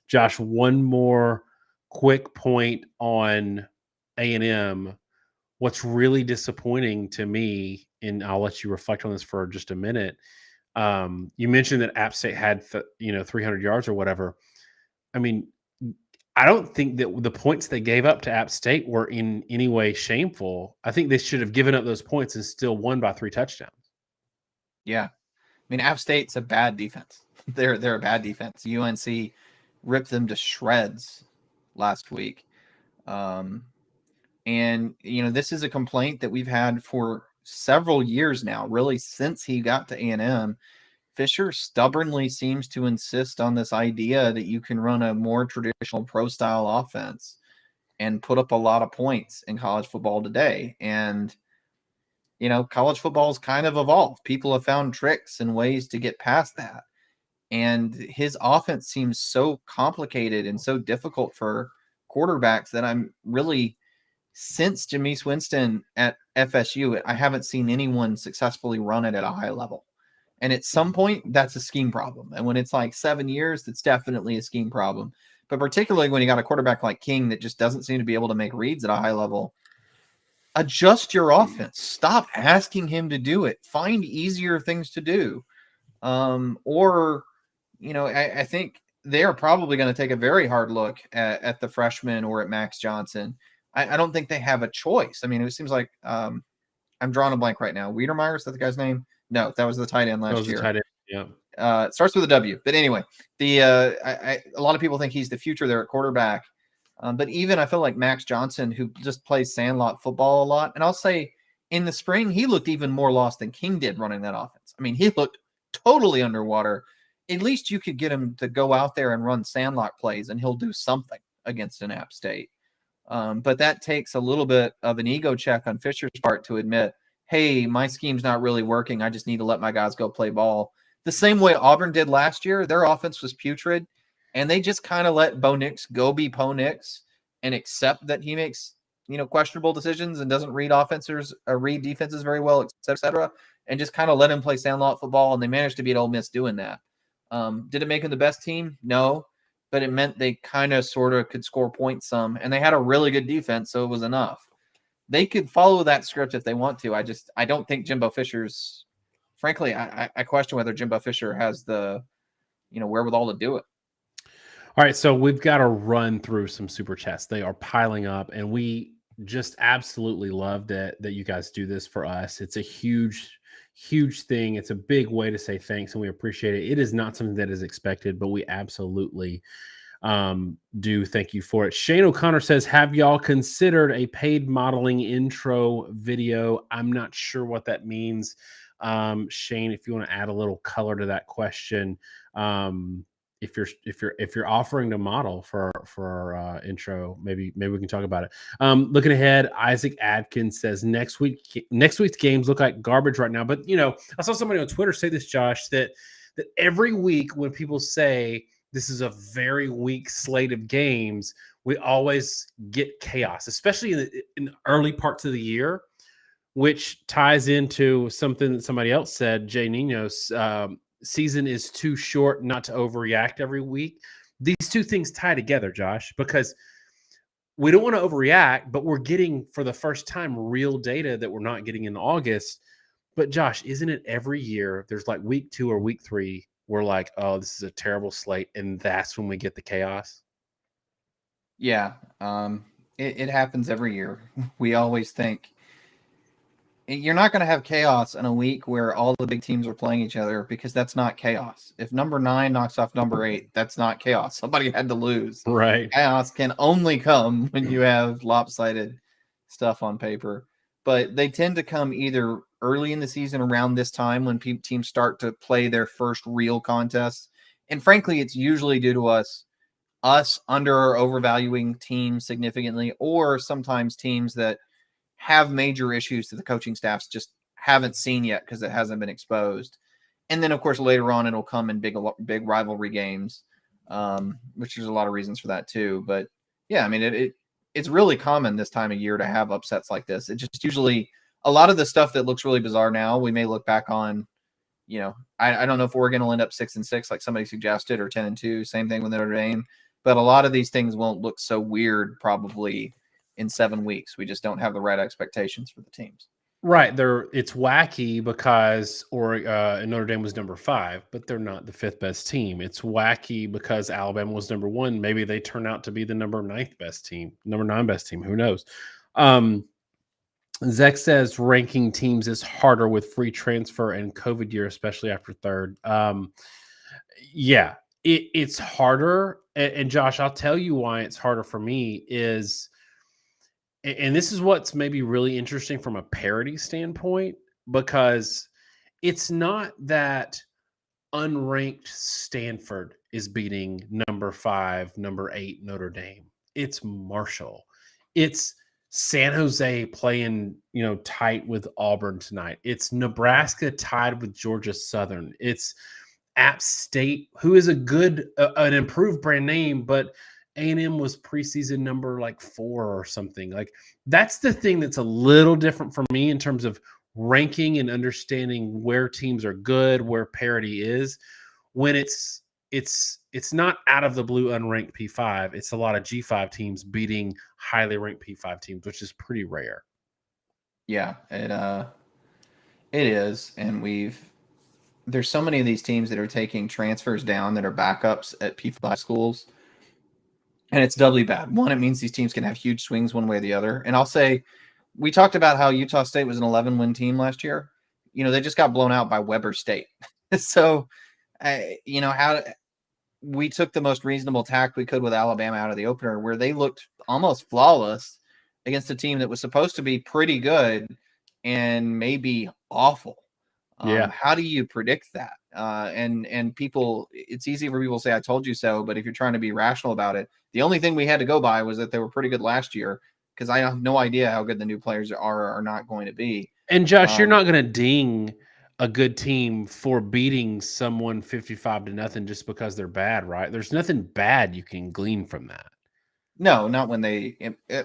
Josh, one more quick point on A&M. What's really disappointing to me, and I'll let you reflect on this for just a minute. You mentioned that App State had 300 yards or whatever. I mean, I don't think that the points they gave up to App State were in any way shameful. I think they should have given up those points and still won by 3 touchdowns. Yeah. I mean, App State's a bad defense. They're a bad defense. UNC ripped them to shreds last week. And, this is a complaint that we've had for several years now, really since he got to A&M. Fisher stubbornly seems to insist on this idea that you can run a more traditional pro-style offense and put up a lot of points in college football today. And, college football's kind of evolved. People have found tricks and ways to get past that. And his offense seems so complicated and so difficult for quarterbacks that I'm really, since Jameis Winston at FSU, I haven't seen anyone successfully run it at a high level. And at some point, that's a scheme problem. And when it's like 7 years, that's definitely a scheme problem. But particularly when you got a quarterback like King that just doesn't seem to be able to make reads at a high level, adjust your offense. Stop asking him to do it. Find easier things to do. I think they're probably going to take a very hard look at the freshman or at Max Johnson. I don't think they have a choice. I mean, it seems like I'm drawing a blank right now. Wiedemeyer, is that the guy's name? No, that was the tight end last year. Tight end, yeah. It starts with a W. But anyway, a lot of people think he's the future there at quarterback. But even I feel like Max Johnson, who just plays sandlot football a lot, and I'll say in the spring, he looked even more lost than King did running that offense. I mean, he looked totally underwater. At least you could get him to go out there and run sandlot plays, and he'll do something against an App State. But that takes a little bit of an ego check on Fisher's part to admit, hey, my scheme's not really working. I just need to let my guys go play ball. The same way Auburn did last year. Their offense was putrid, and they just kind of let Bo Nix go be Bo Nix and accept that he makes, questionable decisions and doesn't read read defenses very well, et cetera, and just kind of let him play sandlot football, and they managed to beat Ole Miss doing that. Did it make him the best team? No, but it meant they kind of sort of could score points some, and they had a really good defense, so it was enough. They could follow that script if they want to. I don't think Jimbo Fisher's, frankly, I question whether Jimbo Fisher has the, wherewithal to do it. All right, so we've got to run through some super chats. They are piling up, and we just absolutely love that you guys do this for us. It's a huge thing. It's a big way to say thanks, and we appreciate it. It is not something that is expected, but we absolutely do thank you for it. Shane O'Connor says, have y'all considered a paid modeling intro video? I'm not sure what that means. Shane, if you want to add a little color to that question, if you're offering to model for our intro, maybe we can talk about it. Looking ahead, Isaac Adkins says next week's games look like garbage right now. But I saw somebody on Twitter say this, Josh, that every week when people say this is a very weak slate of games, we always get chaos, especially in the early parts of the year, which ties into something that somebody else said, Jay Nino's season is too short not to overreact every week. These two things tie together, Josh, because we don't want to overreact, but we're getting for the first time real data that we're not getting in August. But Josh, isn't it every year there's like week 2 or week 3, we're like, oh, this is a terrible slate, and that's when we get the chaos? Yeah, it happens every year. We always think you're not going to have chaos in a week where all the big teams are playing each other, because that's not chaos. If number 9 knocks off number 8, that's not chaos. Somebody had to lose. Right. Chaos can only come when you have lopsided stuff on paper. But they tend to come either early in the season around this time when teams start to play their first real contests. And frankly, it's usually due to us under or overvaluing teams significantly, or sometimes teams that have major issues that the coaching staffs just haven't seen yet because it hasn't been exposed. And then, of course, later on, it'll come in big rivalry games, which there's a lot of reasons for that too. But yeah, I mean, it's really common this time of year to have upsets like this. It just usually, a lot of the stuff that looks really bizarre now, we may look back on, I don't know if Oregon will end up 6-6 like somebody suggested, or 10-2, same thing with Notre Dame. but a lot of these things won't look so weird probably in 7 weeks. We just don't have the right expectations for the teams. Right. It's wacky because Notre Dame was number 5, but they're not the 5th best team. It's wacky because Alabama was number 1. Maybe they turn out to be the number 9th best team, number 9 best team. Who knows? Zek says ranking teams is harder with free transfer and COVID year, especially after third. Yeah, it's harder. And Josh, I'll tell you why it's harder for me is, and this is what's maybe really interesting from a parity standpoint, because it's not that unranked Stanford is beating number 5, number 8 Notre Dame. It's Marshall. It's San Jose playing, tight with Auburn tonight. It's Nebraska tied with Georgia Southern. It's App State, who is an improved brand name, but A&M was preseason number like 4 or something. Like, that's the thing that's a little different for me in terms of ranking and understanding where teams are good, where parity is. When it's not out of the blue unranked P5. It's a lot of G5 teams beating highly ranked P5 teams, which is pretty rare. Yeah, it is, and there's so many of these teams that are taking transfers down that are backups at P5 schools, and it's doubly bad. One, it means these teams can have huge swings one way or the other. And I'll say, we talked about how Utah State was an 11-win team last year. They just got blown out by Weber State. So, how we took the most reasonable tack we could with Alabama out of the opener, where they looked almost flawless against a team that was supposed to be pretty good and maybe awful. Yeah. How do you predict that? And people, it's easy for people to say, I told you so. But if you're trying to be rational about it, the only thing we had to go by was that they were pretty good last year, because I have no idea how good the new players are or are not going to be. And Josh, you're not going to ding a good team for beating someone 55-0 just because they're bad, right? There's nothing bad you can glean from that. No, not when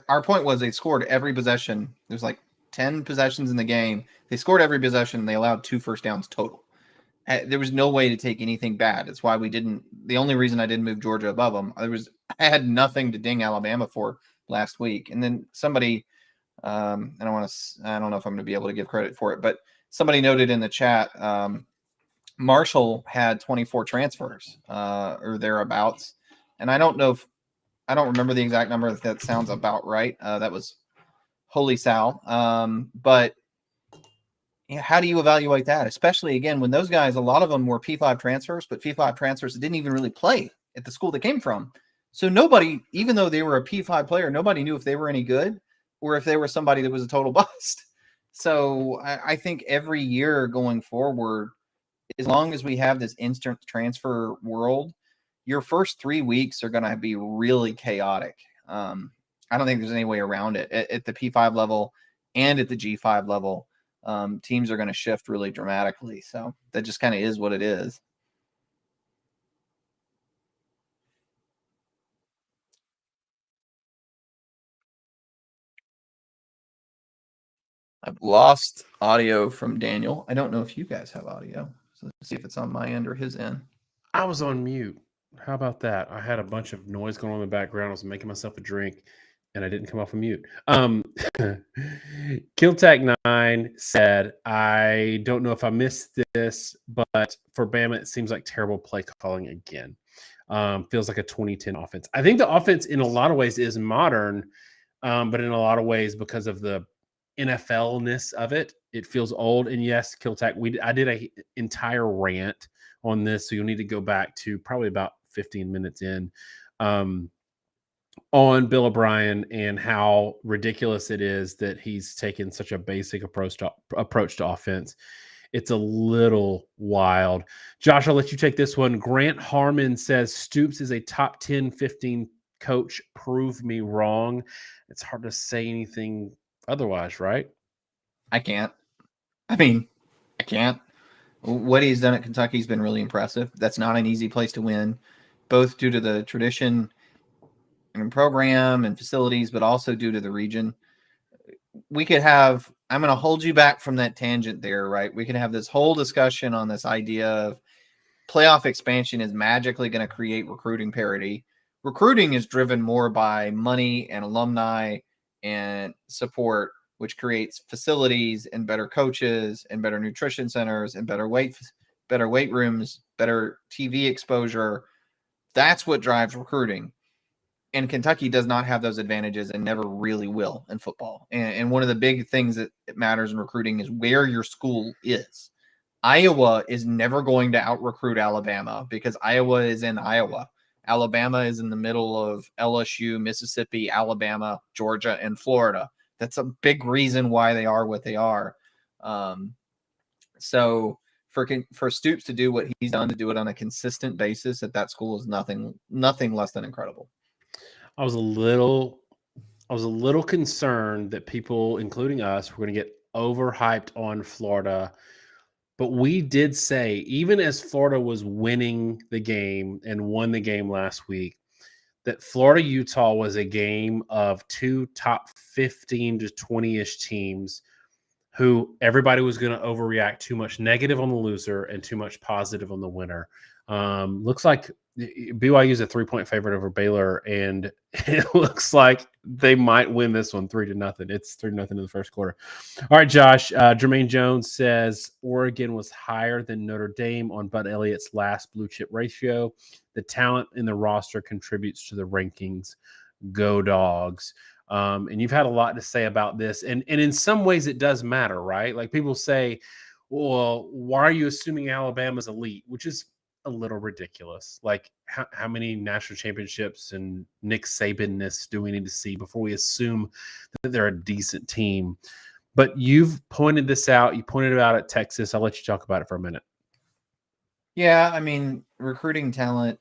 our point was they scored every possession. There's like 10 possessions in the game. They scored every possession and they allowed 2 first downs total. There was no way to take anything bad. That's why the only reason I didn't move Georgia above them, I had nothing to ding Alabama for last week. And then somebody, I don't know if I'm going to be able to give credit for it, but somebody noted in the chat, Marshall had 24 transfers or thereabouts. And I don't remember the exact number. That sounds about right. That was holy Sal. But how do you evaluate that? Especially, again, when those guys, a lot of them were P5 transfers, but P5 transfers that didn't even really play at the school they came from. So nobody, even though they were a P5 player, nobody knew if they were any good or if they were somebody that was a total bust. So I think every year going forward, as long as we have this instant transfer world, your first 3 weeks are going to be really chaotic. I don't think there's any way around it. At the P5 level and at the G5 level, teams are going to shift really dramatically. So that just kind of is what it is. I've lost audio from Daniel. I don't know if you guys have audio. So let's see if it's on my end or his end. I was on mute. How about that? I had a bunch of noise going on in the background. I was making myself a drink and I didn't come off of mute. Killtag9 said, I don't know if I missed this, but for Bama, it seems like terrible play calling again. Feels like a 2010 offense. I think the offense in a lot of ways is modern, but in a lot of ways, because of the NFL-ness of it, it feels old. And yes, Killtag, I did an entire rant on this, so you'll need to go back to probably about 15 minutes in on Bill O'Brien and how ridiculous it is that he's taken such a basic approach to offense. It's a little wild. Josh, I'll let you take this one. Grant Harmon says Stoops is a top 10, 15 coach. Prove me wrong. It's hard to say anything otherwise, right? I can't. I can't. What he's done at Kentucky has been really impressive. That's not an easy place to win, both due to the tradition and program and facilities, but also due to the region. I'm going to hold you back from that tangent there, right? We can have this whole discussion on this idea of playoff expansion is magically going to create recruiting parity, Recruiting is driven more by money and alumni and support, which creates facilities and better coaches and better nutrition centers and better weight rooms, better TV exposure. That's what drives recruiting. And Kentucky does not have those advantages and never really will in football. And one of the big things that matters in recruiting is where your school is. Iowa is never going to out-recruit Alabama because Iowa is in Iowa. Alabama is in the middle of LSU, Mississippi, Alabama, Georgia, and Florida. That's a big reason why they are what they are. So for Stoops to do what he's done, to do it on a consistent basis at that school is nothing less than incredible. I was a little concerned that people, including us, were going to get overhyped on Florida. But we did say, even as Florida was winning the game and won the game last week, that Florida-Utah was a game of two top 15 to 20-ish teams who everybody was going to overreact too much negative on the loser and too much positive on the winner. Looks like BYU is a 3-point favorite over Baylor, and it looks like they might win this one 3-0. It's 3-0 in the first quarter. All right, Josh. Jermaine Jones says Oregon was higher than Notre Dame on Bud Elliott's last blue chip ratio. The talent in the roster contributes to the rankings. Go Dogs. And you've had a lot to say about this. And in some ways it does matter, right? Like people say, well, why are you assuming Alabama's elite? Which is a little ridiculous. Like how many national championships and Nick Saban-ness do we need to see before we assume that they're a decent team? But you've pointed this out. You pointed it out at Texas. I'll let you talk about it for a minute. Yeah, I mean, recruiting talent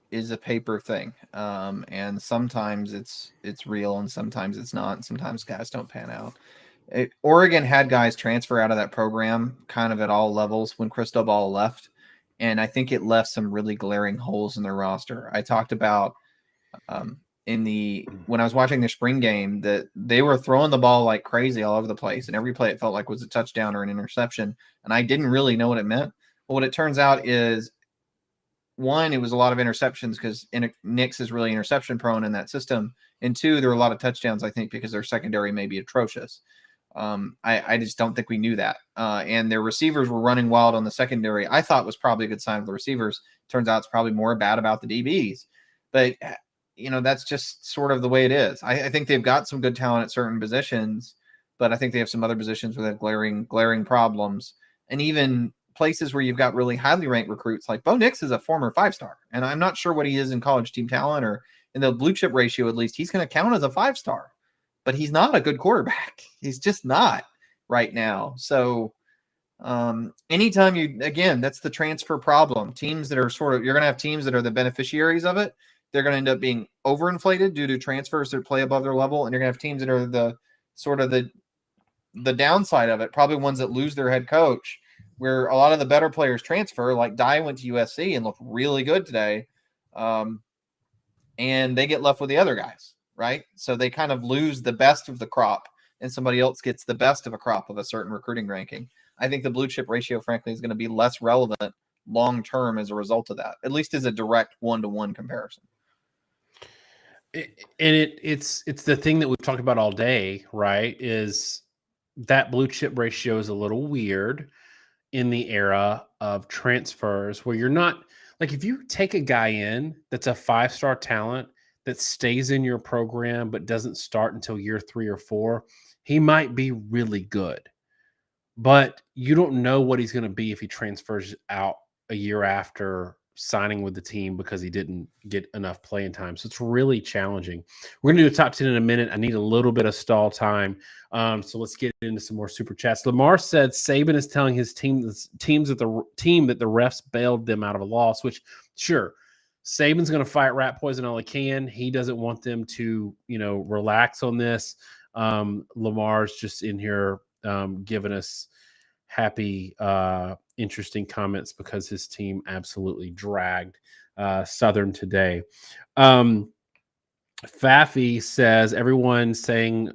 is a paper thing. And sometimes it's real and sometimes it's not. And sometimes guys don't pan out. Oregon had guys transfer out of that program kind of at all levels when Cristobal left. And I think it left some really glaring holes in their roster. I talked about when I was watching the spring game that they were throwing the ball like crazy all over the place. And every play it felt like was a touchdown or an interception. And I didn't really know what it meant. But what it turns out is, one, it was a lot of interceptions because Nix is really interception prone in that system. And two, there were a lot of touchdowns, I think, because their secondary may be atrocious. I just don't think we knew that. And their receivers were running wild on the secondary. I thought was probably a good sign of the receivers. Turns out it's probably more bad about the DBs. But, that's just sort of the way it is. I think they've got some good talent at certain positions, but I think they have some other positions where they have glaring problems. And even places where you've got really highly ranked recruits, like Bo Nix is a former 5-star. And I'm not sure what he is in college team talent or in the blue chip ratio, at least. He's going to count as a 5-star. But he's not a good quarterback. He's just not right now. So anytime that's the transfer problem. Teams that are you're going to have teams that are the beneficiaries of it. They're going to end up being overinflated due to transfers that play above their level. And you're going to have teams that are the downside of it, probably ones that lose their head coach, where a lot of the better players transfer, like Dye went to USC and looked really good today. And they get left with the other guys. Right? So they kind of lose the best of the crop and somebody else gets the best of a crop of a certain recruiting ranking. I think the blue chip ratio, frankly, is going to be less relevant long-term as a result of that, at least as a direct one-to-one comparison. It's the thing that we've talked about all day, right? Is that blue chip ratio is a little weird in the era of transfers where you're not like, if you take a guy in that's a 5-star talent that stays in your program but doesn't start until year 3 or 4, he might be really good. But you don't know what he's going to be if he transfers out a year after signing with the team because he didn't get enough playing time. So it's really challenging. We're going to do a top 10 in a minute. I need a little bit of stall time. So let's get into some more super chats. Lamar said Saban is telling his team that the refs bailed them out of a loss, which sure, Saban's going to fight rat poison all he can. He doesn't want them to, relax on this. Lamar's just in here giving us happy, interesting comments because his team absolutely dragged Southern today. Faffy says, everyone saying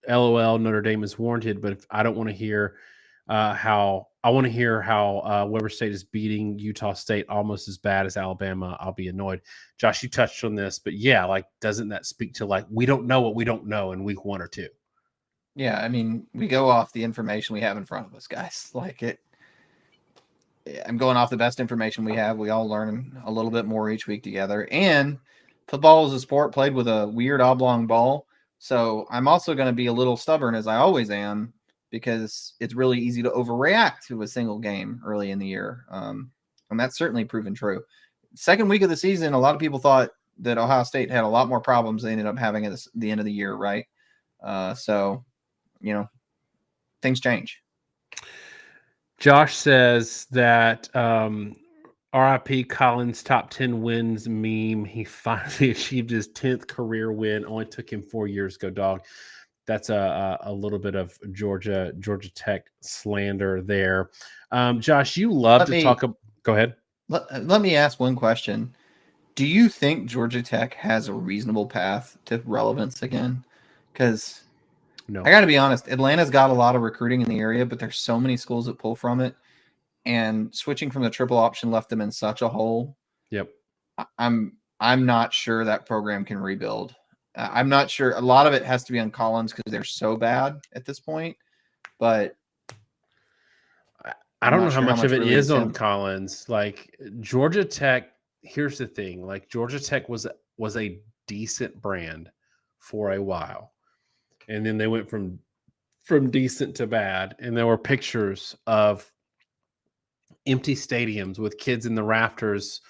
LOL Notre Dame is warranted, but I don't want to hear how I want to hear how Weber State is beating Utah State almost as bad as Alabama. I'll be annoyed. Josh, you touched on this, but yeah, like, doesn't that speak to, like, we don't know what we don't know in week 1 or 2? Yeah, I mean, we go off the information we have in front of us, guys. Like it, I'm going off the best information we have. We all learn a little bit more each week together. And football is a sport played with a weird oblong ball. So I'm also going to be a little stubborn, as I always am, because it's really easy to overreact to a single game early in the year. And that's certainly proven true. Second week of the season, a lot of people thought that Ohio State had a lot more problems they ended up having at the end of the year, right? So, things change. Josh says that RIP Collins top 10 wins meme. He finally achieved his 10th career win. Only took him 4 years ago, dog. That's a little bit of Georgia Tech slander there. Josh, you love to talk about. Go ahead. Let me ask one question. Do you think Georgia Tech has a reasonable path to relevance again? Because no, I got to be honest, Atlanta's got a lot of recruiting in the area, but there's so many schools that pull from it. And switching from the triple option left them in such a hole. Yep. I'm not sure that program can rebuild. I'm not sure. A lot of it has to be on Collins because they're so bad at this point. But I don't know how much of it really is on Collins. Like, Georgia Tech, here's the thing. Like, Georgia Tech was a decent brand for a while. And then they went from decent to bad. And there were pictures of empty stadiums with kids in the rafters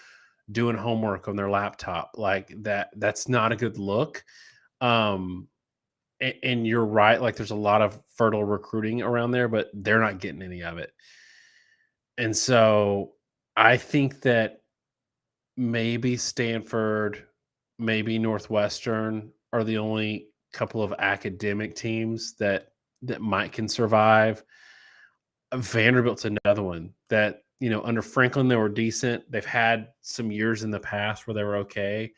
doing homework on their laptop. Like, that's not a good look. And you're right. Like, there's a lot of fertile recruiting around there, but they're not getting any of it. And so I think that maybe Stanford, maybe Northwestern are the only couple of academic teams that might can survive. Vanderbilt's another one that, under Franklin, they were decent. They've had some years in the past where they were okay.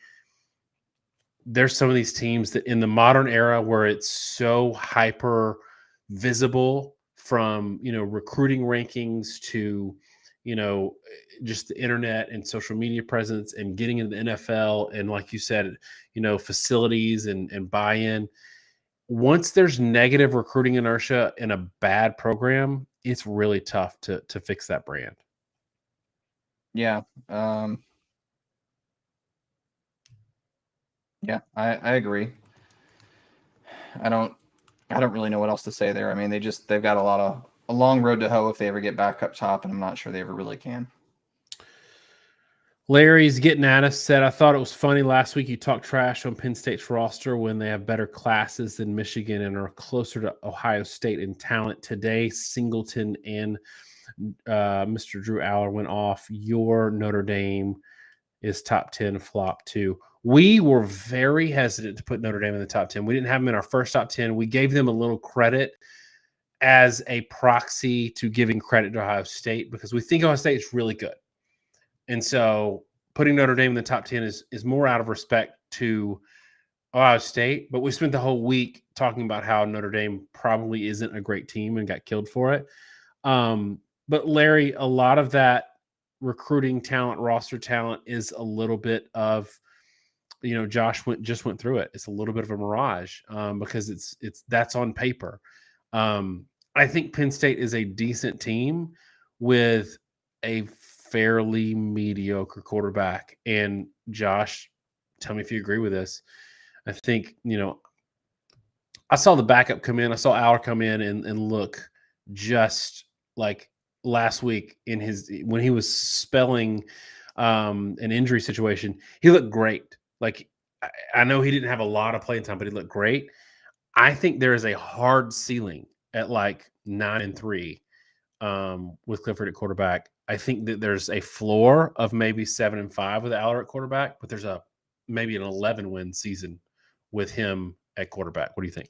There's some of these teams that in the modern era where it's so hyper visible from, recruiting rankings to, just the internet and social media presence and getting into the NFL. And like you said, facilities and buy-in. Once there's negative recruiting inertia in a bad program, it's really tough to fix that brand. Yeah. Yeah, I agree. I don't really know what else to say there. I mean, they've got a long road to hoe if they ever get back up top, and I'm not sure they ever really can. Larry's getting at us, said, I thought it was funny last week you talked trash on Penn State's roster when they have better classes than Michigan and are closer to Ohio State in talent. Today, Singleton and Mr. Drew Aller went off. Your Notre Dame is top 10 flop too. We were very hesitant to put Notre Dame in the top 10. We didn't have them in our first top 10. We gave them a little credit as a proxy to giving credit to Ohio State because we think Ohio State is really good. And so putting Notre Dame in the top 10 is more out of respect to Ohio State. But we spent the whole week talking about how Notre Dame probably isn't a great team and got killed for it. But Larry, a lot of that recruiting talent, roster talent is a little bit of, Josh just went through it. It's a little bit of a mirage because that's on paper. I think Penn State is a decent team with a fairly mediocre quarterback. And Josh, tell me if you agree with this. I think, I saw the backup come in. I saw Aller come in and look just like last week when he was spelling an injury situation. He looked great. Like, I know he didn't have a lot of playing time, but he looked great. I think there is a hard ceiling at like 9-3 with Clifford at quarterback. I think that there's a floor of maybe 7-5 with Aller at quarterback, but there's maybe an 11-win season with him at quarterback. What do you think?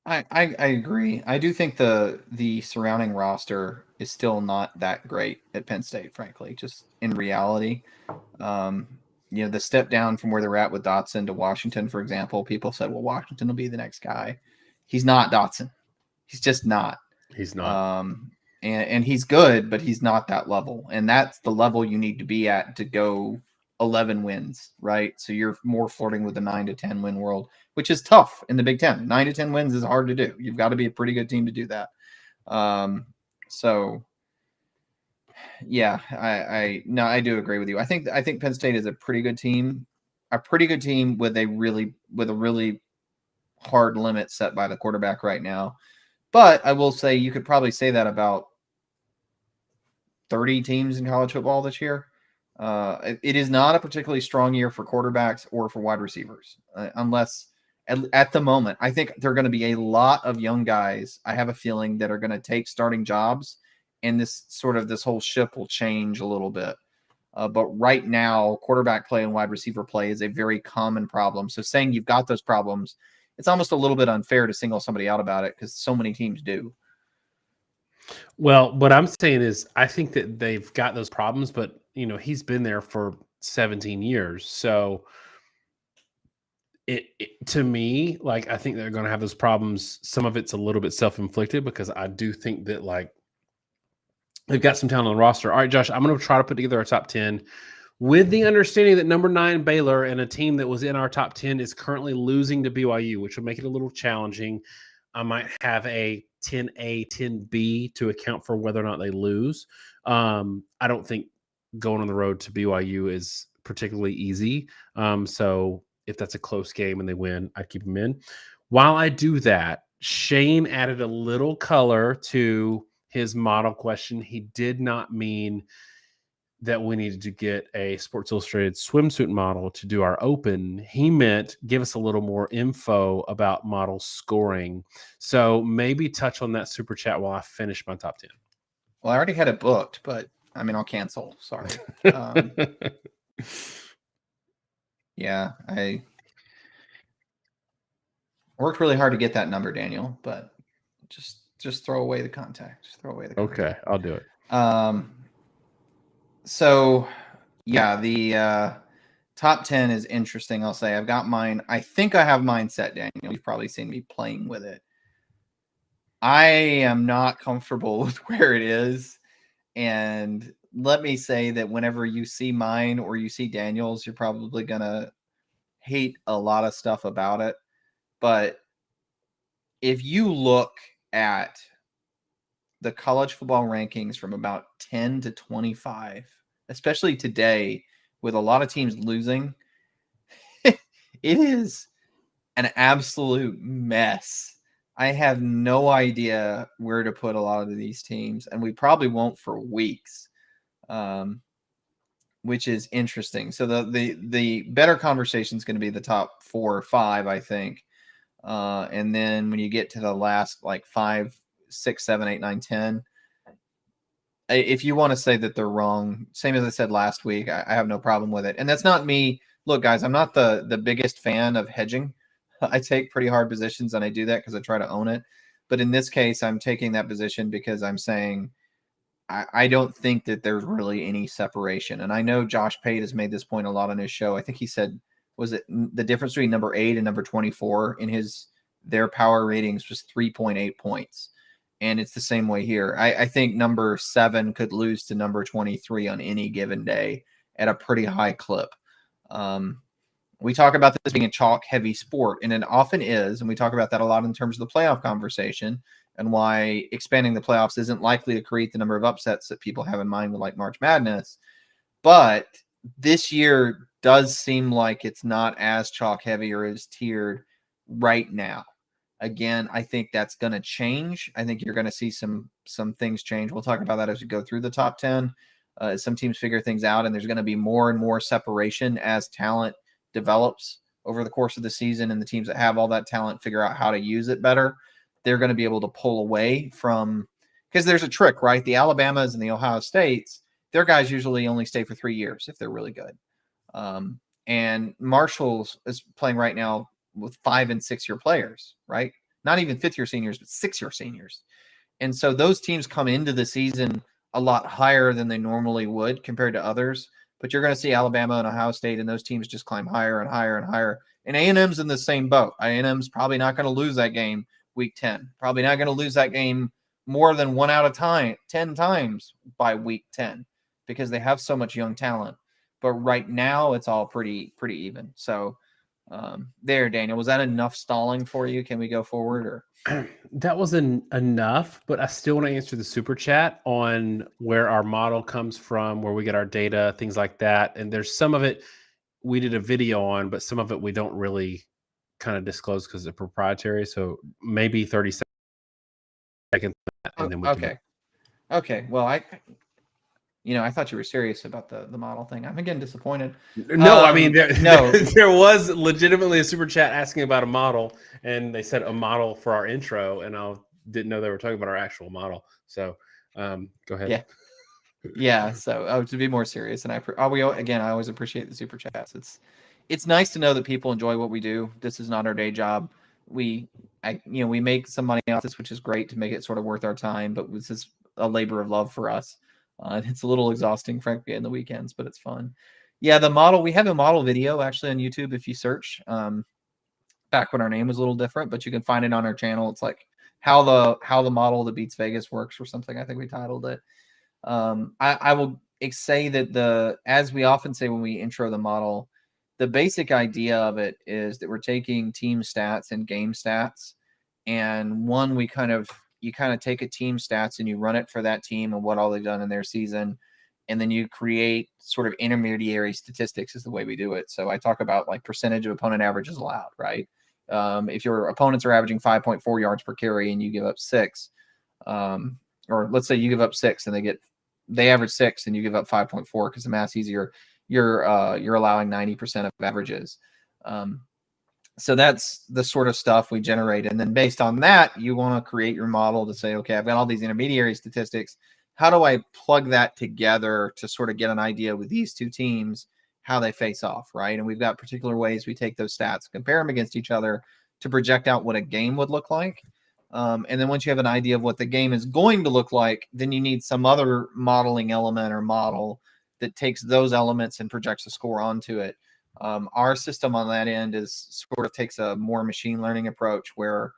I agree. I do think the surrounding roster is still not that great at Penn State, frankly, just in reality. The step down from where they're at with Dotson to Washington, for example, people said, well, Washington will be the next guy. He's not Dotson. He's just not. He's not. And he's good, but he's not that level. And that's the level you need to be at to go 11 wins, right? So you're more flirting with the 9 to 10 win world, which is tough in the Big Ten. 9 to 10 wins is hard to do. You've got to be a pretty good team to do that. So yeah, I do agree with you. I think Penn State is a pretty good team with a really hard limit set by the quarterback right now. But I will say you could probably say that about 30 teams in college football this year. It is not a particularly strong year for quarterbacks or for wide receivers, unless at the moment, I think there are going to be a lot of young guys, I have a feeling, that are going to take starting jobs, and this whole ship will change a little bit. But right now, quarterback play and wide receiver play is a very common problem. So saying you've got those problems, it's almost a little bit unfair to single somebody out about it because so many teams do. Well, what I'm saying is I think that they've got those problems, but he's been there for 17 years. So it to me, like, I think they're going to have those problems. Some of it's a little bit self-inflicted because I do think that, like, they've got some talent on the roster. All right, Josh, I'm going to try to put together a top 10 with the understanding that number 9 Baylor, and a team that was in our top 10, is currently losing to BYU, which will make it a little challenging. I might have a 10A, 10B to account for whether or not they lose. I don't think going on the road to BYU is particularly easy. So if that's a close game and they win, I'd keep them in. While I do that, Shane added a little color to his model question. He did not mean that we needed to get a Sports Illustrated swimsuit model to do our open. He meant give us a little more info about model scoring. So maybe touch on that super chat while I finish my top 10. Well, I already had it booked, but I'll cancel. Sorry. Yeah, I worked really hard to get that number, Daniel, but just throw away the contact. Just throw away the contact. Okay, I'll do it. So yeah, the top 10 is interesting. I'll say I've got mine. I think I have mine set, Daniel. You've probably seen me playing with it. I am not comfortable with where it is. And let me say that whenever you see mine or you see Daniel's, you're probably going to hate a lot of stuff about it. But if you look at the college football rankings from about 10 to 25, especially today with a lot of teams losing, it is an absolute mess. I have no idea where to put a lot of these teams, and we probably won't for weeks, which is interesting. So the better conversation is going to be the top 4 or 5, I think. And then when you get to the last like 5, 6, 7, 8, 9, 10, if you want to say that they're wrong, same as I said last week, I have no problem with it. And that's not me. Look, guys, I'm not the biggest fan of hedging. I take pretty hard positions, and I do that because I try to own it. But in this case, I'm taking that position because I'm saying I don't think that there's really any separation. And I know Josh Pate has made this point a lot on his show. I think he said, was it the difference between number 8 and number 24 in their power ratings was 3.8 points. And it's the same way here. I think number 7 could lose to number 23 on any given day at a pretty high clip. We talk about this being a chalk-heavy sport, and it often is, and we talk about that a lot in terms of the playoff conversation and why expanding the playoffs isn't likely to create the number of upsets that people have in mind with like March Madness. But this year does seem like it's not as chalk-heavy or as tiered right now. Again, I think that's going to change. I think you're going to see some things change. We'll talk about that as we go through the top 10. Some teams figure things out, and there's going to be more and more separation as talent develops over the course of the season, and the teams that have all that talent figure out how to use it better. They're going to be able to pull away from, because there's a trick, right? The Alabamas and the Ohio States, their guys usually only stay for 3 years if they're really good. And Marshall's is playing right now with 5- and 6-year players, right? Not even 5th-year seniors, but 6-year seniors. And so those teams come into the season a lot higher than they normally would compared to others. But you're going to see Alabama and Ohio State and those teams just climb higher and higher and higher. And A&M's in the same boat. A&M's probably not going to lose that game week 10. Probably not going to lose that game more than 1 out of 10 times by week 10 because they have so much young talent. But right now it's all pretty even. So there, Daniel, was that enough stalling for you? Can we go forward? Or that wasn't enough, but I still want to answer the super chat on where our model comes from, where we get our data, things like that. And there's some of it we did a video on, but some of it we don't really kind of disclose because it's proprietary. So maybe 30 seconds, and then we can. Okay. Well, I thought you were serious about the model thing. I'm again disappointed. No, I mean, there was legitimately a super chat asking about a model, and they said a model for our intro, and I didn't know they were talking about our actual model. So go ahead. Yeah. So to be more serious, and I always appreciate the super chats. It's nice to know that people enjoy what we do. This is not our day job. We make some money off this, which is great to make it sort of worth our time, but this is a labor of love for us. It's a little exhausting, frankly, in the weekends, but it's fun. Yeah, we have a model video actually on YouTube if you search. Back when our name was a little different, but you can find it on our channel. It's like how the model that beats Vegas works or something. I think we titled it. I will say that as we often say when we intro the model, the basic idea of it is that we're taking team stats and game stats, and you kind of take a team stats and you run it for that team and what all they've done in their season, and then you create sort of intermediary statistics is the way we do it. So I talk about like percentage of opponent averages allowed, right? If your opponents are averaging 5.4 yards per carry and you give up 6, or let's say you give up 6 and they average 6 and you give up 5.4 because the math's easier, you're allowing 90% of averages. So that's the sort of stuff we generate. And then based on that, you want to create your model to say, okay, I've got all these intermediary statistics. How do I plug that together to sort of get an idea with these two teams, how they face off, right? And we've got particular ways we take those stats, compare them against each other to project out what a game would look like. And then once you have an idea of what the game is going to look like, then you need some other modeling element or model that takes those elements and projects a score onto it. Our system on that end sort of takes a more machine learning approach where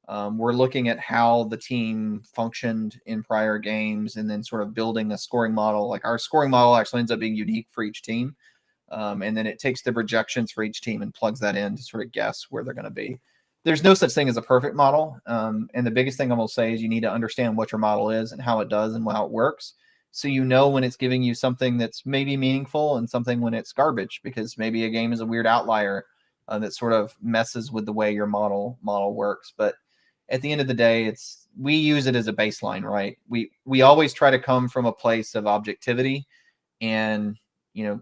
we're looking at how the team functioned in prior games and then sort of building a scoring model. Like our scoring model actually ends up being unique for each team. And then it takes the projections for each team and plugs that in to sort of guess where they're going to be. There's no such thing as a perfect model. And the biggest thing I'm going to say is you need to understand what your model is and how it does and how it works. So you know when it's giving you something that's maybe meaningful and something when it's garbage, because maybe a game is a weird outlier that sort of messes with the way your model works. But at the end of the day, we use it as a baseline, right? We always try to come from a place of objectivity and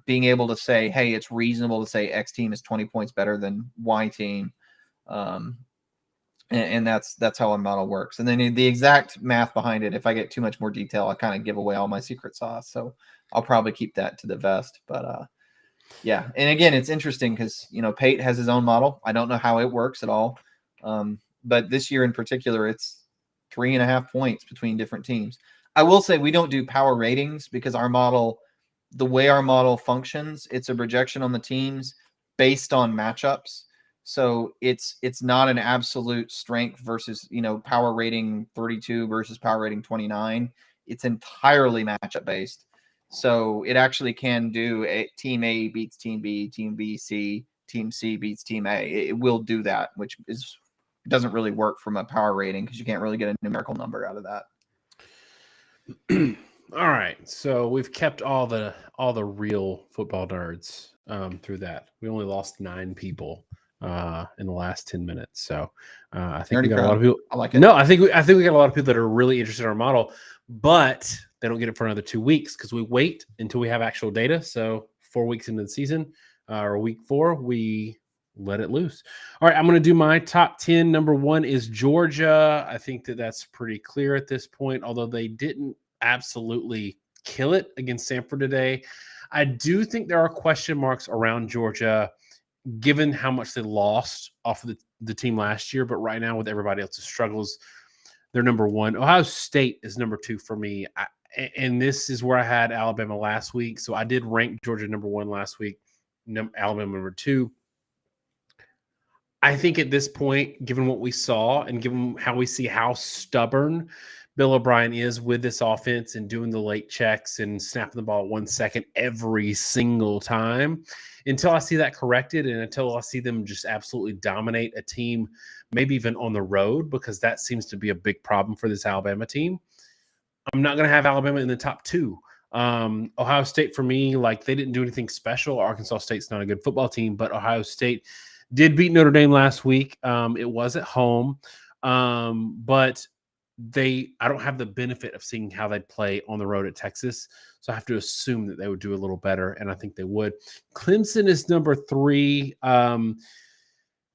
being able to say, hey, it's reasonable to say X team is 20 points better than Y team. And that's how a model works. And then the exact math behind it, if I get too much more detail, I kind of give away all my secret sauce. So I'll probably keep that to the vest. But yeah. And again, it's interesting because, Pate has his own model. I don't know how it works at all. But this year in particular, it's 3.5 points between different teams. I will say we don't do power ratings because the way our model functions, it's a projection on the teams based on matchups. So it's not an absolute strength versus, power rating 32 versus power rating 29. It's entirely matchup based. So it actually can do team A beats team B, team B, C, team C beats team A. It will do that, which doesn't really work from a power rating because you can't really get a numerical number out of that. All right, so we've kept all the real football nerds through that. We only lost 9 people in the last 10 minutes. So I think we got a lot of people. I like it. No, I think we got a lot of people that are really interested in our model, but they don't get it for another 2 weeks because we wait until we have actual data. So 4 weeks into the season or week 4, we let it loose. All right, I'm going to do my top 10. Number 1 is Georgia. I think that's pretty clear at this point, although they didn't absolutely kill it against Samford today. I do think there are question marks around Georgia given how much they lost off of the team last year, but right now with everybody else's struggles, they're number 1. Ohio State is number 2 for me. And this is where I had Alabama last week. So I did rank Georgia number 1 last week, Alabama number 2. I think at this point, given what we saw and given how we see how stubborn Bill O'Brien is with this offense and doing the late checks and snapping the ball 1 second every single time. Until I see that corrected and until I see them just absolutely dominate a team, maybe even on the road, because that seems to be a big problem for this Alabama team, I'm not going to have Alabama in the top 2. Ohio State, for me, like, they didn't do anything special. Arkansas State's not a good football team, but Ohio State did beat Notre Dame last week. It was at home, but I don't have the benefit of seeing how they'd play on the road at Texas. So I have to assume that they would do a little better, and I think they would. Clemson is number 3.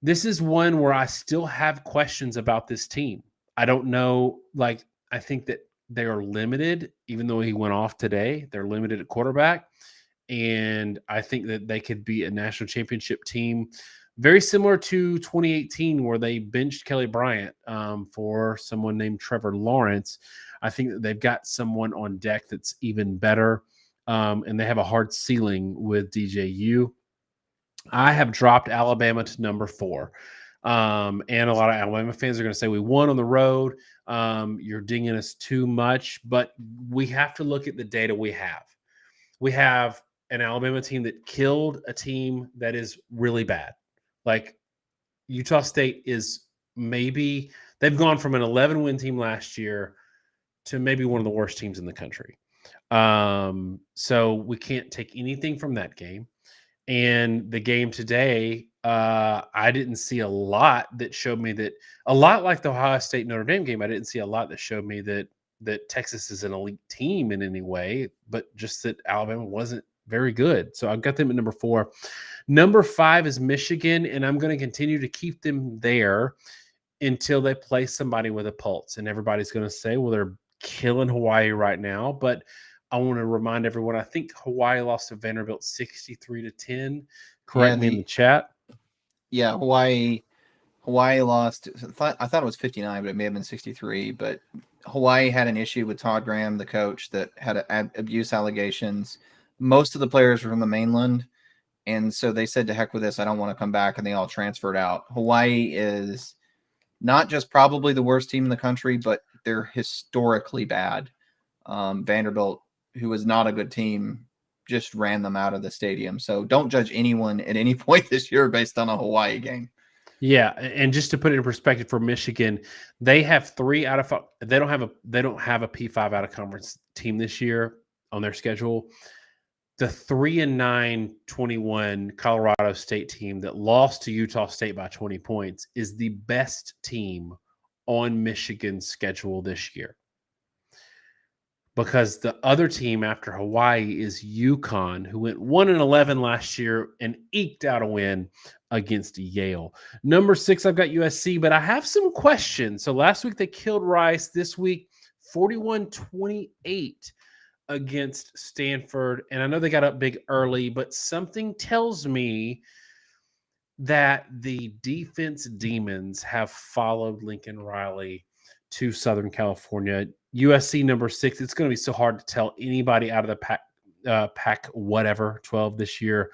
This is one where I still have questions about this team. I don't know. Like, I think that they are limited, even though he went off today. They're limited at quarterback. And I think that they could be a national championship team, very similar to 2018, where they benched Kelly Bryant for someone named Trevor Lawrence. I think that they've got someone on deck that's even better, and they have a hard ceiling with DJU. I have dropped Alabama to number 4. And a lot of Alabama fans are going to say we won on the road. You're dinging us too much, but we have to look at the data we have. We have an Alabama team that killed a team that is really bad. Like, Utah State is maybe – they've gone from an 11-win team last year to maybe one of the worst teams in the country. So we can't take anything from that game. And the game today, I didn't see a lot that showed me that – a lot like the Ohio State Notre Dame game, I didn't see a lot that showed me that Texas is an elite team in any way, but just that Alabama wasn't very good. So I've got them at number 4. Number 5 is Michigan, and I'm going to continue to keep them there until they play somebody with a pulse. And everybody's going to say, well, they're killing Hawaii right now. But I want to remind everyone, I think Hawaii lost to Vanderbilt 63-10. Correct me in the chat. Yeah, Hawaii lost. I thought it was 59, but it may have been 63. But Hawaii had an issue with Todd Graham, the coach, that had abuse allegations. Most of the players were from the mainland, and so they said, to heck with this, I don't want to come back, and they all transferred out. Hawaii is not just probably the worst team in the country, but they're historically bad. Vanderbilt, who is not a good team, just ran them out of the stadium. So don't judge anyone at any point this year based on a Hawaii game. Yeah, and just to put it in perspective for Michigan, they have 3 out of 5. They don't have a P5 out of conference team this year on their schedule. The 3-9-21 Colorado State team that lost to Utah State by 20 points is the best team on Michigan's schedule this year. Because the other team after Hawaii is UConn, who went 1-11 last year and eked out a win against Yale. Number 6, I've got USC, but I have some questions. So last week they killed Rice. This week, 41-28 against Stanford. And I know they got up big early, but something tells me that the defense demons have followed Lincoln Riley to Southern California. USC number 6. It's going to be so hard to tell anybody out of the pack whatever 12 this year,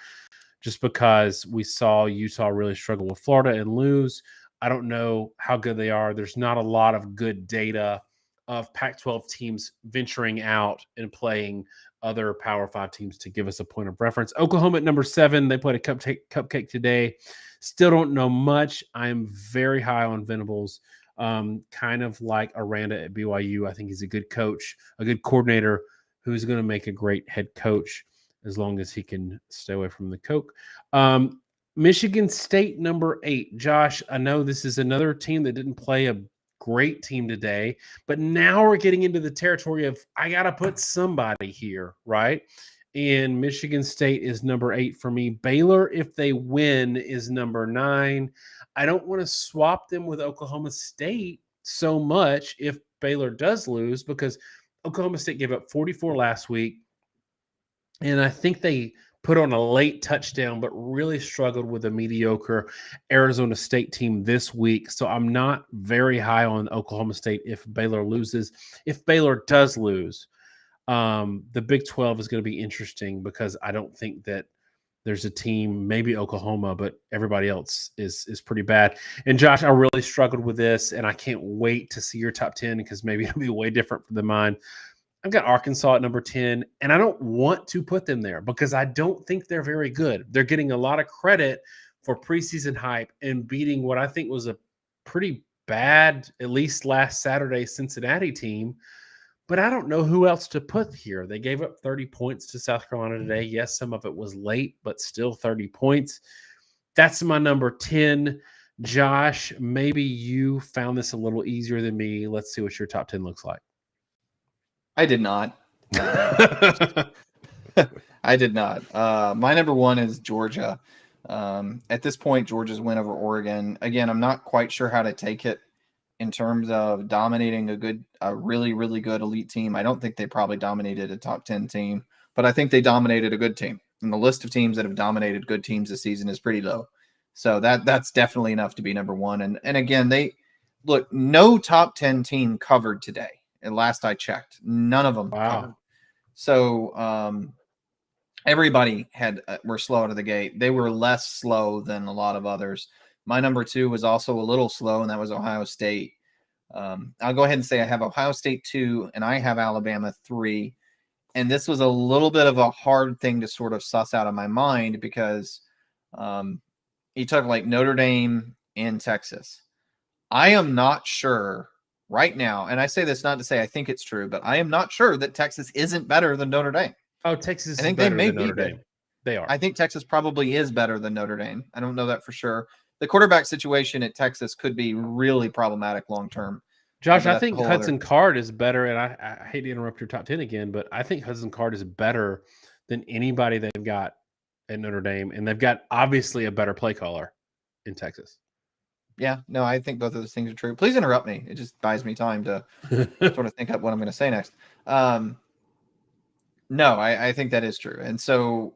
just because we saw Utah really struggle with Florida and lose. I don't know how good they are. There's not a lot of good data of Pac-12 teams venturing out and playing other Power 5 teams to give us a point of reference. Oklahoma at number 7. They played a cupcake today. Still don't know much. I'm very high on Venables. Kind of like Aranda at BYU. I think he's a good coach, a good coordinator who's going to make a great head coach as long as he can stay away from the coke. Michigan State number 8. Josh, I know this is another team that didn't play a great team today, but now we're getting into the territory of I got to put somebody here, right? And Michigan State is number 8 for me. Baylor, if they win, is number 9. I don't want to swap them with Oklahoma State so much if Baylor does lose, because Oklahoma State gave up 44 last week, and I think they put on a late touchdown, but really struggled with a mediocre Arizona State team this week. So I'm not very high on Oklahoma State if Baylor loses. If Baylor does lose, the Big 12 is going to be interesting, because I don't think that there's a team, maybe Oklahoma, but everybody else is pretty bad. And Josh, I really struggled with this, and I can't wait to see your top 10 because maybe it'll be way different than mine. I've got Arkansas at number 10, and I don't want to put them there because I don't think they're very good. They're getting a lot of credit for preseason hype and beating what I think was a pretty bad, at least last Saturday, Cincinnati team. But I don't know who else to put here. They gave up 30 points to South Carolina today. Yes, some of it was late, but still 30 points. That's my number 10. Josh, maybe you found this a little easier than me. Let's see what your top 10 looks like. I did not. I did not. My number 1 is Georgia. At this point, Georgia's win over Oregon. Again, I'm not quite sure how to take it in terms of dominating a really, really good elite team. I don't think they probably dominated a top 10 team, but I think they dominated a good team. And the list of teams that have dominated good teams this season is pretty low. So that's definitely enough to be number 1. And again, no top 10 team covered today. And last I checked, none of them covered. So everybody were slow out of the gate. They were less slow than a lot of others. My number 2 was also a little slow, and that was Ohio State. I'll go ahead and say I have Ohio State 2, and I have Alabama 3. And this was a little bit of a hard thing to sort of suss out of my mind because you took like Notre Dame and Texas. I am not sure right now, and I say this not to say I think it's true, but I am not sure that Texas isn't better than Notre Dame. Oh, Texas is better than Notre Dame. They are. I think Texas probably is better than Notre Dame. I don't know that for sure. The quarterback situation at Texas could be really problematic long term. Josh, I think Hudson Card is better, and I hate to interrupt your top 10 again, but I think Hudson Card is better than anybody they've got at Notre Dame, and they've got obviously a better play caller in Texas. Yeah, no, I think both of those things are true. Please interrupt me. It just buys me time to sort of think up what I'm going to say next. No, I think that is true. And so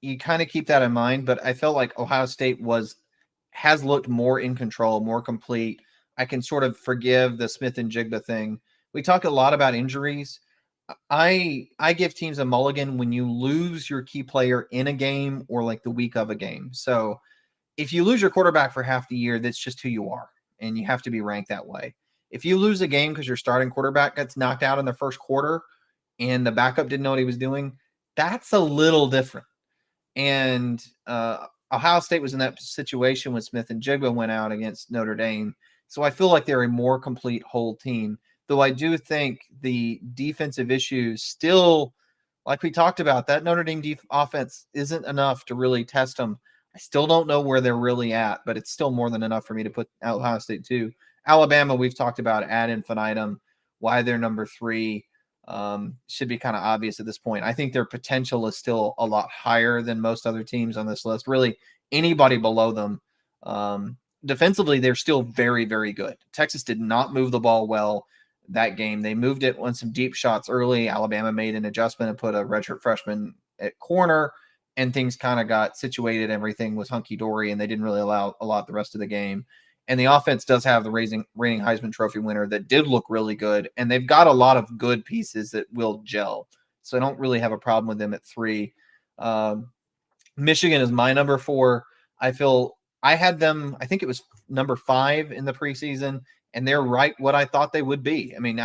you kind of keep that in mind, but I felt like Ohio State has looked more in control, more complete. I can sort of forgive the Smith and Jigba thing. We talk a lot about injuries. I give teams a mulligan when you lose your key player in a game or like the week of a game. So if you lose your quarterback for half the year, that's just who you are, and you have to be ranked that way. If you lose a game because your starting quarterback gets knocked out in the first quarter and the backup didn't know what he was doing, that's a little different. And Ohio State was in that situation when Smith and Jigba went out against Notre Dame. So I feel like they're a more complete whole team, though I do think the defensive issues still, like we talked about, that Notre Dame offense isn't enough to really test them. I still don't know where they're really at, but it's still more than enough for me to put Ohio State 2. Alabama, we've talked about ad infinitum, why they're number 3. Should be kind of obvious at this point. I think their potential is still a lot higher than most other teams on this list. Really, anybody below them. Defensively, they're still very, very good. Texas did not move the ball well that game. They moved it on some deep shots early. Alabama made an adjustment and put a redshirt freshman at corner, and things kind of got situated. Everything was hunky-dory, and they didn't really allow a lot the rest of the game. And the offense does have the reigning Heisman Trophy winner that did look really good, and they've got a lot of good pieces that will gel. So I don't really have a problem with them at 3. Michigan is my number 4. I had them, I think it was number 5 in the preseason, and they're right what I thought they would be. I mean,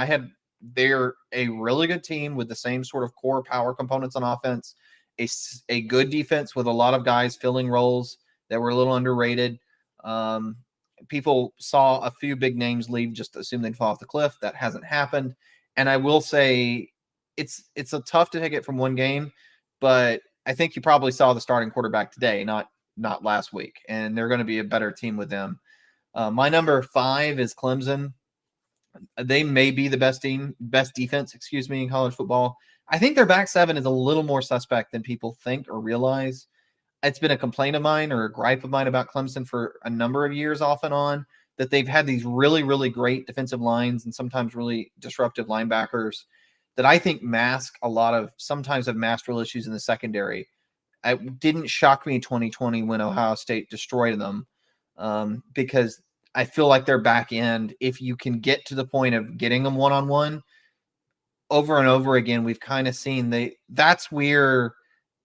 they're a really good team with the same sort of core power components on offense, a good defense with a lot of guys filling roles that were a little underrated. People saw a few big names leave, just assume they'd fall off the cliff. That hasn't happened. And I will say it's a tough to take it from one game, but I think you probably saw the starting quarterback today, not last week. And they're going to be a better team with them. My number 5 is Clemson. They may be the best defense, in college football. I think their back 7 is a little more suspect than people think or realize. It's been a complaint of mine or a gripe of mine about Clemson for a number of years off and on, that they've had these really, really great defensive lines and sometimes really disruptive linebackers that I think sometimes have masked real issues in the secondary. It didn't shock me 2020 when Ohio State destroyed them because I feel like their back end, if you can get to the point of getting them one-on-one, over and over again, we've kind of seen that's where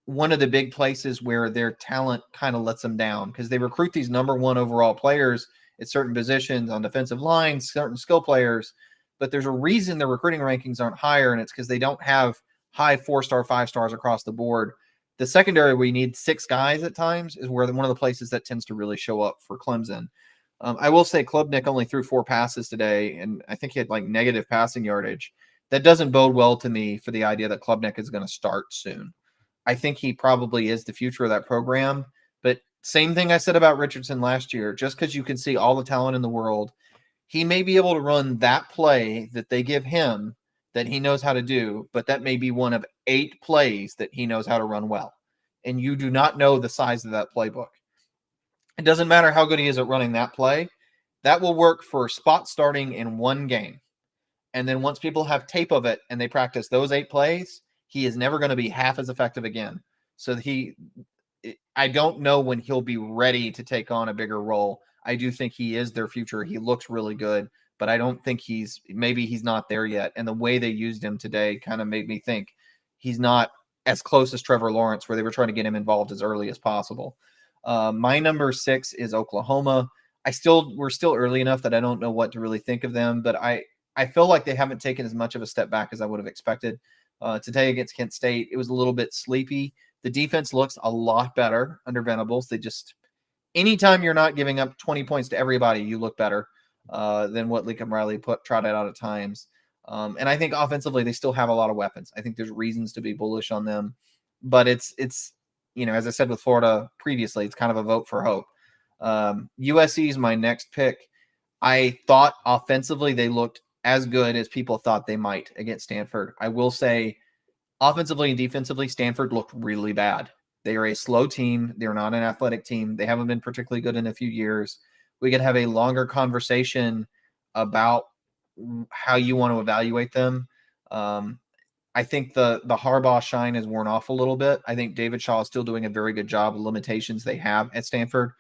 one of the big places where their talent kind of lets them down, because they recruit these number one overall players at certain positions on defensive lines, certain skill players, but there's a reason their recruiting rankings aren't higher, and it's because they don't have high 4-star, 5-stars across the board. The secondary, where you need 6 guys at times, is where one of the places that tends to really show up for Clemson. I will say Klubnik only threw 4 passes today, and I think he had like negative passing yardage. That doesn't bode well to me for the idea that Klubnik is going to start soon. I think he probably is the future of that program. But same thing I said about Richardson last year. Just because you can see all the talent in the world, he may be able to run that play that they give him that he knows how to do, but that may be one of 8 plays that he knows how to run well. And you do not know the size of that playbook. It doesn't matter how good he is at running that play. That will work for spot starting in one game. And then once people have tape of it and they practice those 8 plays, he is never going to be half as effective again. So I don't know when he'll be ready to take on a bigger role. I do think he is their future. He looks really good, but I don't think maybe he's not there yet. And the way they used him today kind of made me think he's not as close as Trevor Lawrence, where they were trying to get him involved as early as possible. My number 6 is Oklahoma. We're still early enough that I don't know what to really think of them, but I feel like they haven't taken as much of a step back as I would have expected. Today against Kent State, it was a little bit sleepy. The defense looks a lot better under Venables. Anytime you're not giving up 20 points to everybody, you look better than what Lincoln Riley trotted out at times. And I think offensively, they still have a lot of weapons. I think there's reasons to be bullish on them, but it's as I said with Florida previously, it's kind of a vote for hope. USC is my next pick. I thought offensively they looked as good as people thought they might against Stanford. I will say offensively and defensively, Stanford looked really bad. They are a slow team. They're not an athletic team. They haven't been particularly good in a few years. We could have a longer conversation about how you want to evaluate them. I think the Harbaugh shine has worn off a little bit. I think David Shaw is still doing a very good job with limitations they have at Stanford.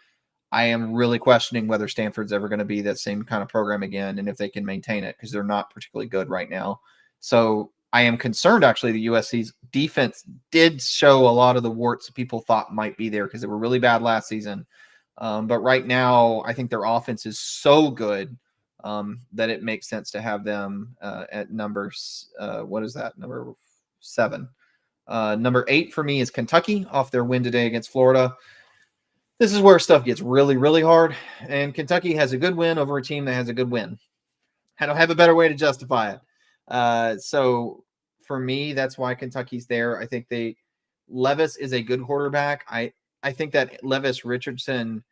I am really questioning whether Stanford's ever going to be that same kind of program again, and if they can maintain it, because they're not particularly good right now. So I am concerned, actually, the USC's defense did show a lot of the warts people thought might be there, because they were really bad last season. But right now, I think their offense is so good that it makes sense to have them at numbers. What is that? Number 7. Number 8 for me is Kentucky off their win today against Florida. This is where stuff gets really, really hard. And Kentucky has a good win over a team that has a good win. I don't have a better way to justify it. So for me, that's why Kentucky's there. I think Levis is a good quarterback. I think that Levis Richardson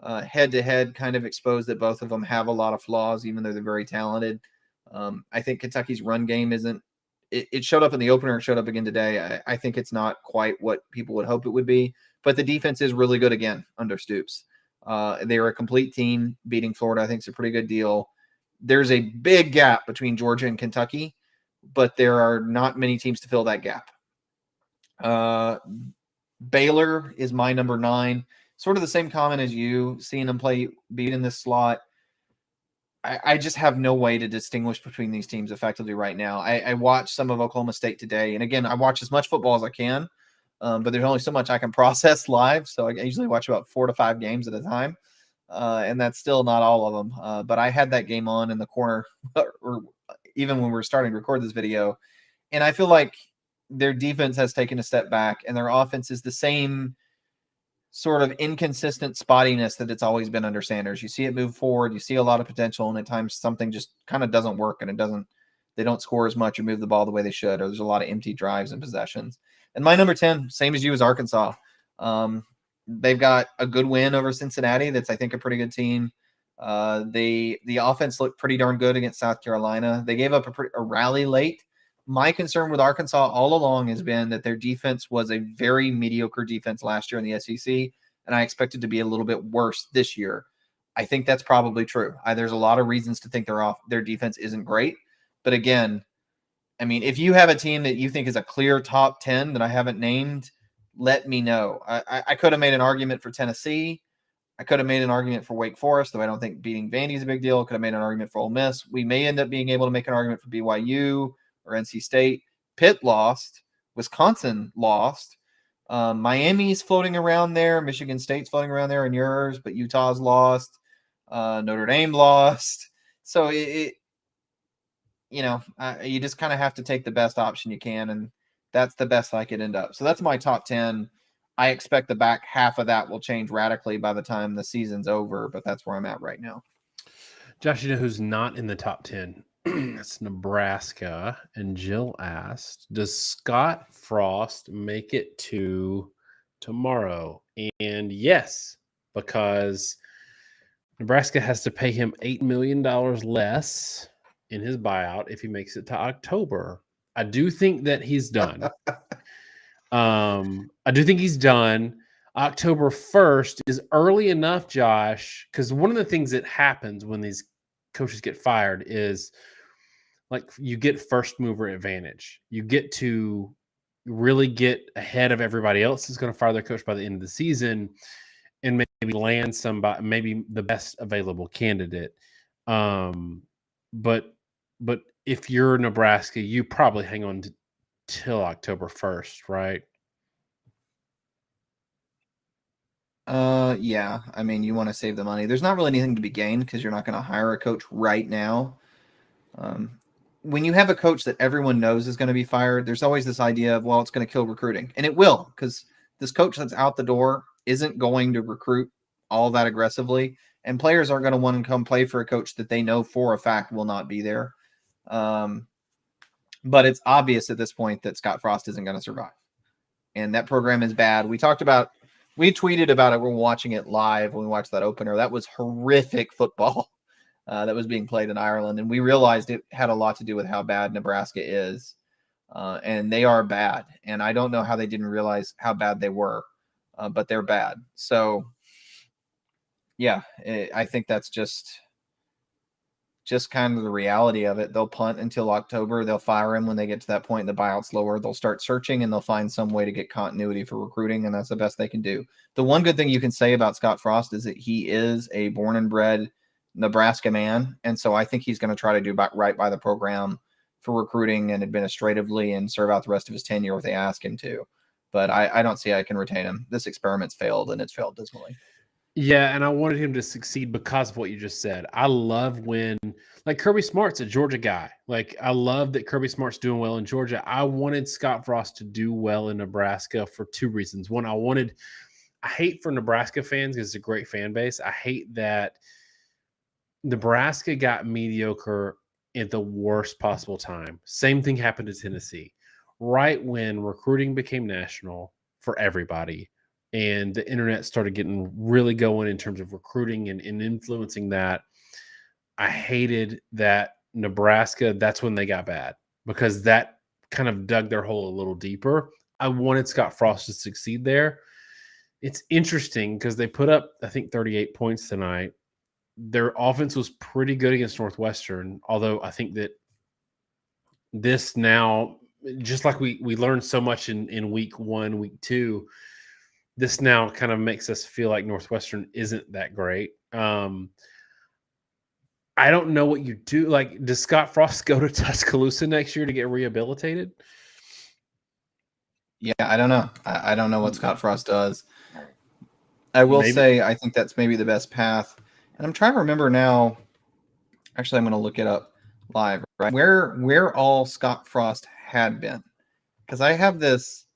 head-to-head kind of exposed that both of them have a lot of flaws, even though they're very talented. I think Kentucky's run game isn't – it showed up in the opener. It showed up again today. I think it's not quite what people would hope it would be. But the defense is really good again under Stoops. They are a complete team. Beating Florida, I think, is a pretty good deal. There's a big gap between Georgia and Kentucky, but there are not many teams to fill that gap. Baylor is my number 9. Sort of the same comment as you, seeing them beat in this slot. I just have no way to distinguish between these teams effectively right now. I watched some of Oklahoma State today, and again, I watch as much football as I can. But there's only so much I can process live. So I usually watch about 4 to 5 games at a time. And that's still not all of them. But I had that game on in the corner, or even when we were starting to record this video. And I feel like their defense has taken a step back, and their offense is the same sort of inconsistent spottiness that it's always been under Sanders. You see it move forward, you see a lot of potential, and at times something just kind of doesn't work, and they don't score as much or move the ball the way they should, or there's a lot of empty drives and possessions. And my number 10, same as you, is Arkansas. They've got a good win over Cincinnati. That's, I think, a pretty good team. The offense looked pretty darn good against South Carolina. They gave up a rally late. My concern with Arkansas all along has been that their defense was a very mediocre defense last year in the SEC, and I expect it to be a little bit worse this year. I think that's probably true. There's a lot of reasons to think their defense isn't great. But again, I mean, if you have a team that you think is a clear top 10 that I haven't named, let me know. I could have made an argument for Tennessee. I could have made an argument for Wake Forest, though I don't think beating Vandy is a big deal. I could have made an argument for Ole Miss. We may end up being able to make an argument for BYU or NC State. Pitt lost. Wisconsin lost. Miami's floating around there. Michigan State's floating around there in yours, but Utah's lost. Notre Dame lost. So you just kind of have to take the best option you can, and that's the best I could end up. So that's my top 10. I expect the back half of that will change radically by the time the season's over, but that's where I'm at right now. Josh, you know who's not in the top 10? It's Nebraska. And Jill asked, does Scott Frost make it to tomorrow? And yes, because Nebraska has to pay him $8 million less in his buyout if he makes it to October. I do think that he's done. I do think he's done. October 1st is early enough, Josh, because one of the things that happens when these coaches get fired is like you get first mover advantage. You get to really get ahead of everybody else who's going to fire their coach by the end of the season and maybe land somebody, maybe the best available candidate. But if you're Nebraska, you probably hang on till October 1st, right? Yeah. I mean, you want to save the money. There's not really anything to be gained because you're not going to hire a coach right now. When you have a coach that everyone knows is going to be fired, there's always this idea of, well, it's going to kill recruiting. And it will, because this coach that's out the door isn't going to recruit all that aggressively. And players aren't going to want to come play for a coach that they know for a fact will not be there. But it's obvious at this point that Scott Frost isn't going to survive. And that program is bad. We tweeted about it. We're watching it live when we watched that opener. That was horrific football that was being played in Ireland. And we realized it had a lot to do with how bad Nebraska is. And they are bad. And I don't know how they didn't realize how bad they were, but they're bad. So, yeah, I think that's just kind of the reality of it. They'll punt until October. They'll fire him when they get to that point. The buyout's lower. They'll start searching and they'll find some way to get continuity for recruiting, and that's the best they can do. The one good thing you can say about Scott Frost is that he is a born and bred Nebraska man, and so I think he's going to try to do right by the program for recruiting and administratively and serve out the rest of his tenure if they ask him to. But I don't see I can retain him. This experiment's failed, and it's failed dismally. Yeah, and I wanted him to succeed because of what you just said. I love when, like, Kirby Smart's a Georgia guy. Like, I love that Kirby Smart's doing well in Georgia. I wanted Scott Frost to do well in Nebraska for two reasons. One, I hate for Nebraska fans because it's a great fan base. I hate that Nebraska got mediocre at the worst possible time. Same thing happened to Tennessee. Right when recruiting became national for everybody, and the internet started getting really going in terms of recruiting and influencing that, I hated that Nebraska, that's when they got bad, because that kind of dug their hole a little deeper. I wanted Scott Frost to succeed there. It's interesting because they put up, I think, 38 points tonight. Their offense was pretty good against Northwestern, although I think that this now, just like we learned so much in week 1, week 2, this now kind of makes us feel like Northwestern isn't that great. I don't know what you do. Like, does Scott Frost go to Tuscaloosa next year to get rehabilitated? Yeah, I don't know. I don't know what Scott Frost does. I will say I think that's maybe the best path. And I'm trying to remember now. Actually, I'm going to look it up live, right? Where all Scott Frost had been. Because I have this,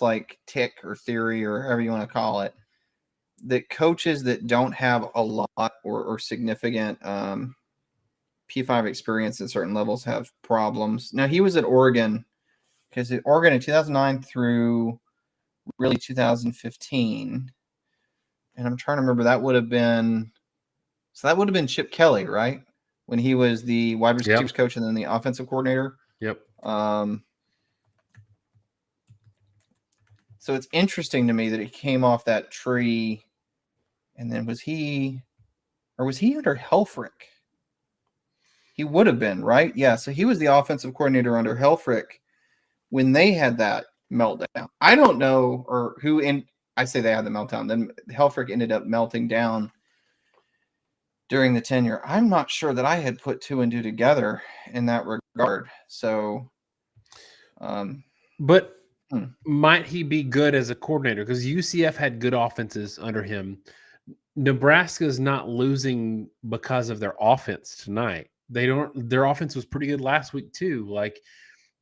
like tick or theory or however you want to call it, that coaches that don't have a lot or significant P5 experience at certain levels have problems. Now, he was at Oregon, because at Oregon in 2009 through really 2015. And I'm trying to remember, that would have been Chip Kelly, right? When he was the wide receivers coach and then the offensive coordinator. Yep. So it's interesting to me that it came off that tree. And then was he under Helfrich? He would have been, right? Yeah. So he was the offensive coordinator under Helfrich when they had that meltdown. I don't know, or who I say they had the meltdown. Then Helfrich ended up melting down during the tenure. I'm not sure that I had put 2 and 2 together in that regard. So, but might he be good as a coordinator? Because UCF had good offenses under him. Nebraska's not losing because of their offense tonight. Their offense was pretty good last week too. Like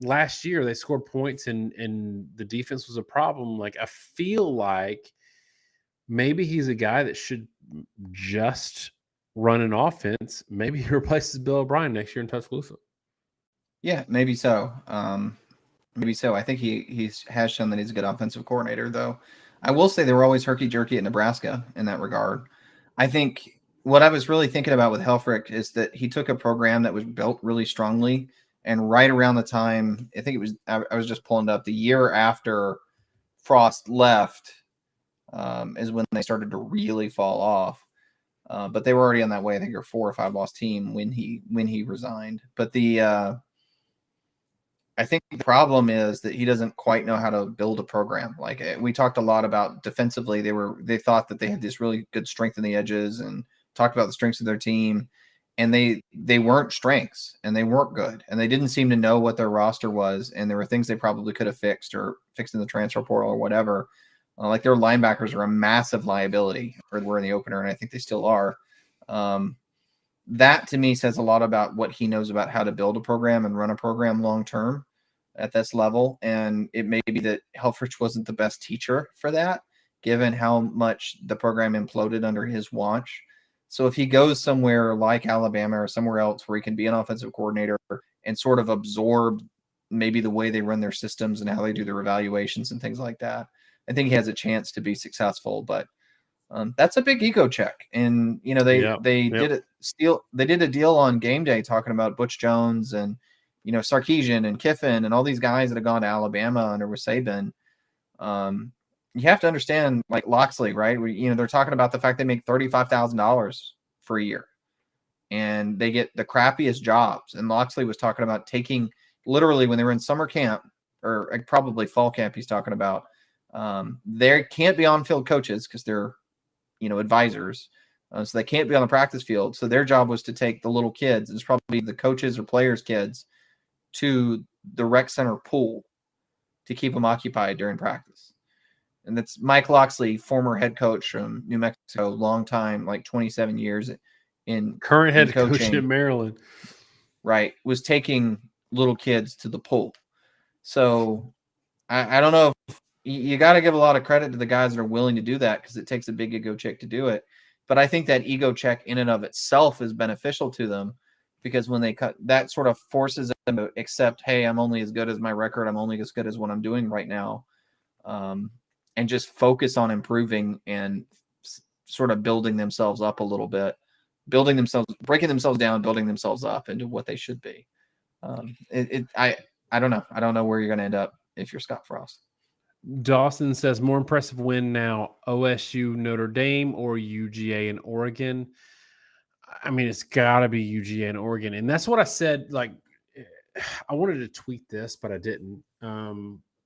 last year, they scored points and the defense was a problem. Like I feel like maybe he's a guy that should just run an offense. Maybe he replaces Bill O'Brien next year in Tuscaloosa. Yeah, maybe so. Maybe so. I think he has shown that he's a good offensive coordinator, though. I will say they were always herky-jerky at Nebraska in that regard. I think what I was really thinking about with Helfrich is that he took a program that was built really strongly, and right around the time, I think it was, I was just pulling it up, the year after Frost left is when they started to really fall off. But they were already on that way. I think they're 4 or 5 loss team when he resigned. But I think the problem is that he doesn't quite know how to build a program. Like we talked a lot about defensively, they thought that they had this really good strength in the edges and talked about the strengths of their team, and they weren't strengths and they weren't good, and they didn't seem to know what their roster was, and there were things they probably could have fixed or fixed in the transfer portal or whatever. Like their linebackers are a massive liability, or were in the opener, and I think they still are. That to me says a lot about what he knows about how to build a program and run a program long term at this level. And it may be that Helfrich wasn't the best teacher for that, given how much the program imploded under his watch. So if he goes somewhere like Alabama or somewhere else where he can be an offensive coordinator and sort of absorb maybe the way they run their systems and how they do their evaluations and things like that, I think he has a chance to be successful. But that's a big ego check. And they did a deal on game day talking about Butch Jones and Sarkisian and Kiffin and all these guys that have gone to Alabama under Saban. You have to understand, like Loxley, right? They're talking about the fact they make $35,000 for a year, and they get the crappiest jobs. And Loxley was talking about taking literally when they were in summer camp or probably fall camp. He's talking about they can't be on-field coaches because they're advisors, so they can't be on the practice field. So their job was to take the little kids, it's probably the coaches or players' kids, to the rec center pool to keep them occupied during practice. And that's Mike Loxley, former head coach from New Mexico, long time, like 27 years in current head coaching, coach in Maryland, right, was taking little kids to the pool. So I don't know if you got to give a lot of credit to the guys that are willing to do that, because it takes a big ego check to do it. But I think that ego check in and of itself is beneficial to them, because when they cut, that sort of forces them to accept, hey, I'm only as good as my record. I'm only as good as what I'm doing right now. And just focus on improving and sort of building themselves up a little bit, breaking themselves down, building themselves up into what they should be. I don't know. I don't know where you're going to end up if you're Scott Frost. Dawson says more impressive win now, OSU, Notre Dame, or UGA and Oregon. I mean, it's got to be UGA and Oregon. And that's what I said. Like, I wanted to tweet this, but I didn't.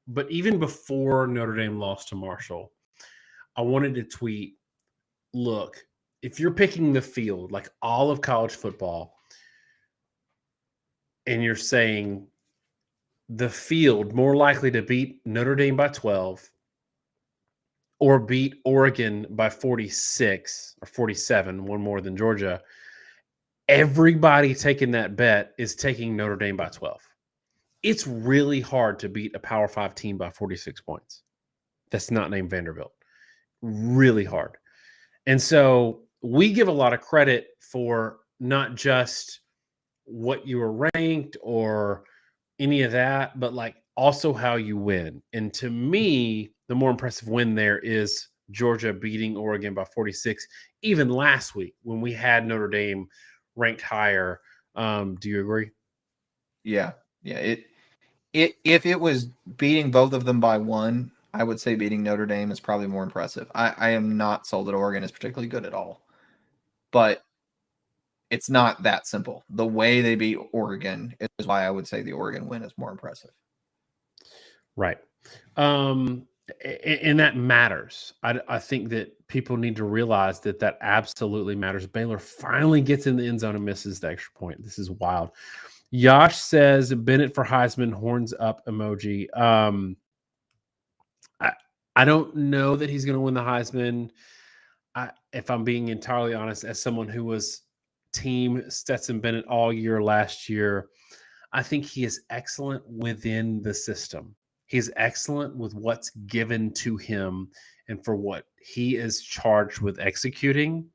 But even before Notre Dame lost to Marshall, I wanted to tweet, look, if you're picking the field, like all of college football, and you're saying the field more likely to beat Notre Dame by 12 or beat Oregon by 46 or 47, one more than Georgia, everybody taking that bet is taking Notre Dame by 12. It's really hard to beat a Power 5 team by 46 points that's not named Vanderbilt. Really hard. And so we give a lot of credit for not just what you were ranked or any of that, but like also how you win. And to me, the more impressive win there is Georgia beating Oregon by 46, even last week when we had Notre Dame ranked higher. Do you agree? Yeah. If it was beating both of them by 1, I would say beating Notre Dame is probably more impressive. I am not sold that Oregon is particularly good at all, but it's not that simple. The way they beat Oregon is why I would say the Oregon win is more impressive. Right. And that matters. I think that people need to realize that absolutely matters. Baylor finally gets in the end zone and misses the extra point. This is wild. Yash says Bennett for Heisman, horns up emoji. I don't know that he's going to win the Heisman. If I'm being entirely honest, as someone who was team Stetson Bennett all year last year, I think he is excellent within the system. He's excellent with what's given to him and for what he is charged with executing.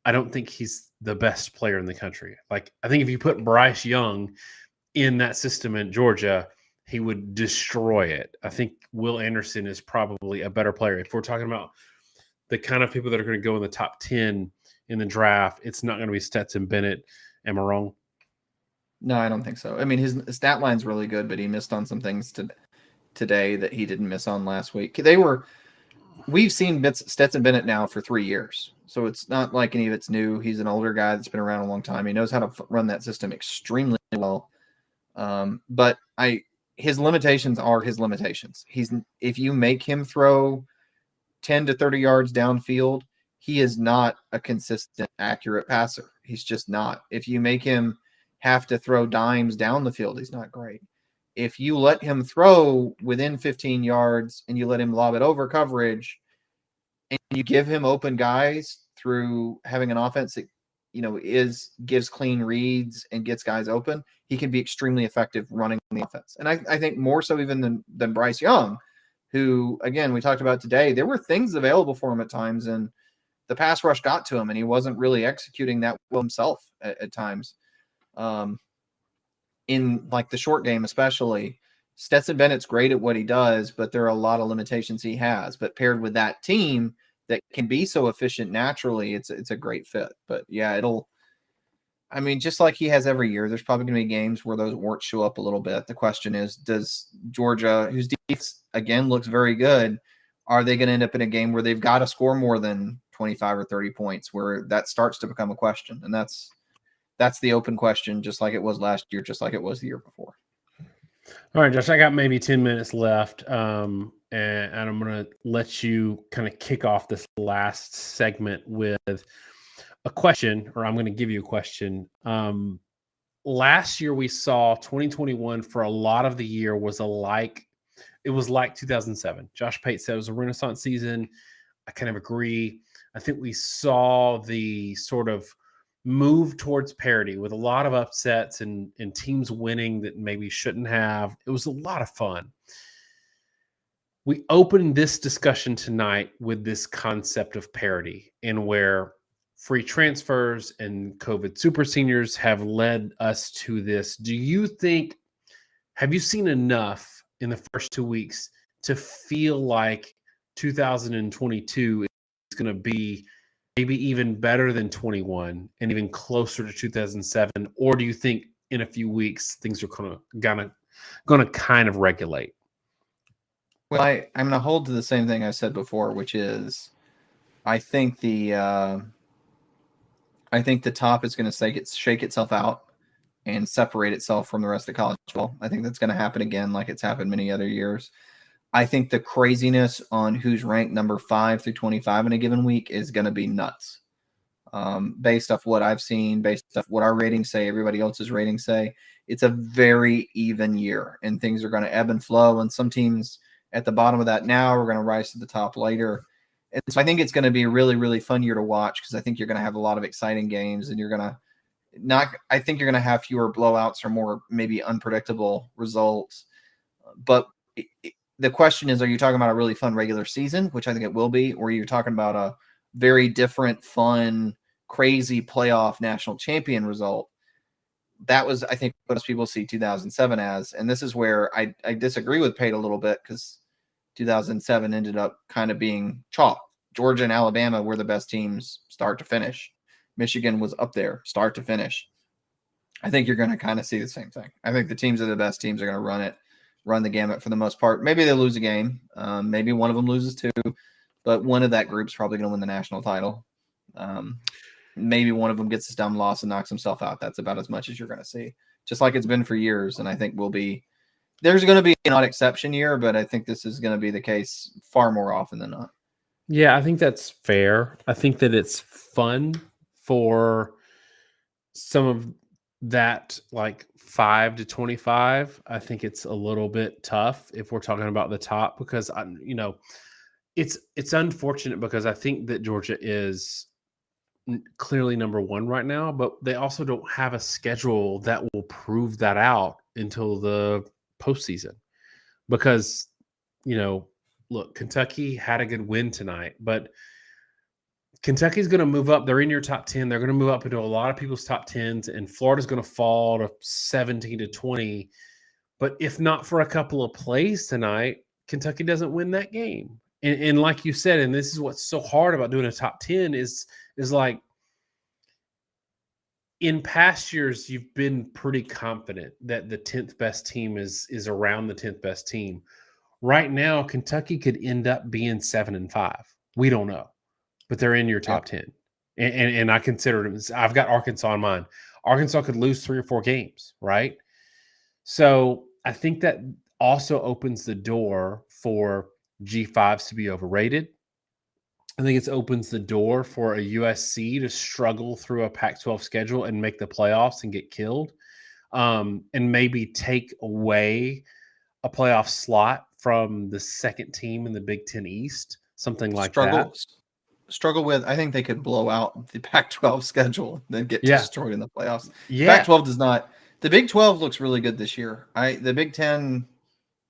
I don't think he's the best player in the country. Like, I think if you put Bryce Young in that system in Georgia, he would destroy it. I think Will Anderson is probably a better player. If we're talking about the kind of people that are going to go in the top 10 in the draft, it's not going to be Stetson Bennett. Am I wrong? No, I don't think so. I mean, his stat line's really good, but he missed on some things today that he didn't miss on last week. We've seen Stetson Bennett now for 3 years, so it's not like any of it's new. He's an older guy that's been around a long time. He knows how to run that system extremely well. But his limitations are his limitations. If you make him throw 10 to 30 yards downfield, he is not a consistent, accurate passer. He's just not. If you make him have to throw dimes down the field, he's not great. If you let him throw within 15 yards and you let him lob it over coverage and you give him open guys through having an offense that, gives clean reads and gets guys open, he can be extremely effective running the offense. And I think more so even than Bryce Young, who, again, we talked about today, there were things available for him at times and the pass rush got to him and he wasn't really executing that well himself at times. In like the short game, especially, Stetson Bennett's great at what he does, but there are a lot of limitations he has. But paired with that team that can be so efficient naturally, it's a great fit. But yeah, just like he has every year, there's probably going to be games where those warts show up a little bit. The question is, does Georgia, whose defense again looks very good, are they going to end up in a game where they've got to score more than 25 or 30 points, where that starts to become a question? And that's the open question, just like it was last year, just like it was the year before. All right, Josh, I got maybe 10 minutes left, and I'm going to let you kind of kick off this last segment with a question, or I'm going to give you a question. Last year we saw 2021 for a lot of the year it was like 2007. Josh Pate said it was a renaissance season. I kind of agree. I think we saw the sort of move towards parity with a lot of upsets and teams winning that maybe shouldn't have. It was a lot of fun. We opened this discussion tonight with this concept of parity, and where free transfers and COVID super seniors have led us to this. Have you seen enough in the first 2 weeks to feel like 2022 is going to be maybe even better than 21 and even closer to 2007? Or do you think in a few weeks things are going to kind of regulate? Well, I'm going to hold to the same thing I said before, which is I think the top is going to shake itself out and separate itself from the rest of college football. I think that's going to happen again, like it's happened many other years. I think the craziness on who's ranked number 5 through 25 in a given week is going to be nuts. Based off what I've seen, based off what our ratings say, everybody else's ratings say, it's a very even year, and things are going to ebb and flow. And some teams at the bottom of that now are going to rise to the top later. And so I think it's going to be a really, really fun year to watch, because I think you're going to have a lot of exciting games, and I think you're going to have fewer blowouts or more maybe unpredictable results. But the question is, are you talking about a really fun regular season, which I think it will be, or you're talking about a very different, fun, crazy playoff national champion result? That was, I think, what most people see 2007 as. And this is where I disagree with Pate a little bit, because 2007 ended up kind of being chalk. Georgia and Alabama were the best teams start to finish. Michigan was up there start to finish. I think you're going to kind of see the same thing. I think the teams that are the best teams are going to run the gamut for the most part. Maybe they lose a game. Maybe one of them loses 2, but one of that group's probably going to win the national title. Maybe one of them gets a dumb loss and knocks himself out. That's about as much as you're going to see, just like it's been for years. And I think there's going to be an odd exception year, but I think this is going to be the case far more often than not. Yeah, I think that's fair. I think that it's fun for some of that, like 5 to 25. I think it's a little bit tough if we're talking about the top, because It's unfortunate because I think that Georgia is clearly number one right now, but they also don't have a schedule that will prove that out until the postseason. Because, look, Kentucky had a good win tonight, but Kentucky's going to move up. They're in your top 10. They're going to move up into a lot of people's top 10s, and Florida's going to fall to 17 to 20. But if not for a couple of plays tonight, Kentucky doesn't win that game. And like you said, and this is what's so hard about doing a top 10 is like in past years, you've been pretty confident that the 10th best team is around the 10th best team. Right now, Kentucky could end up being 7-5. We don't know, but they're in your top 10. And I consider them. I've got Arkansas in mind. Arkansas could lose 3 or 4 games, right? So I think that also opens the door for G5s to be overrated. I think it opens the door for a USC to struggle through a Pac-12 schedule and make the playoffs and get killed, and maybe take away a playoff slot from the second team in the Big Ten East, something like that. Struggle with, I think they could blow out the Pac-12 schedule, then get destroyed in the playoffs. Yeah. Pac-12 does not. The Big 12 looks really good this year. The Big 10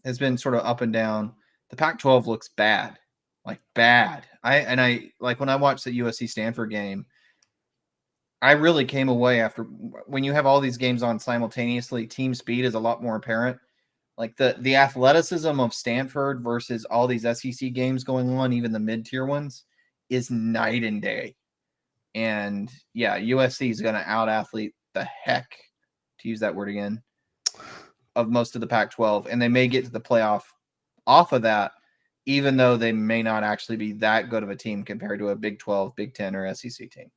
has been sort of up and down. The Pac-12 looks bad, like bad. I like when I watched the USC Stanford game, I really came away after when you have all these games on simultaneously, team speed is a lot more apparent. Like the athleticism of Stanford versus all these SEC games going on, even the mid-tier ones, is night and day. And yeah, USC is going to out-athlete the heck, to use that word again, of most of the Pac-12. And they may get to the playoff off of that, even though they may not actually be that good of a team compared to a Big 12, Big 10, or SEC team.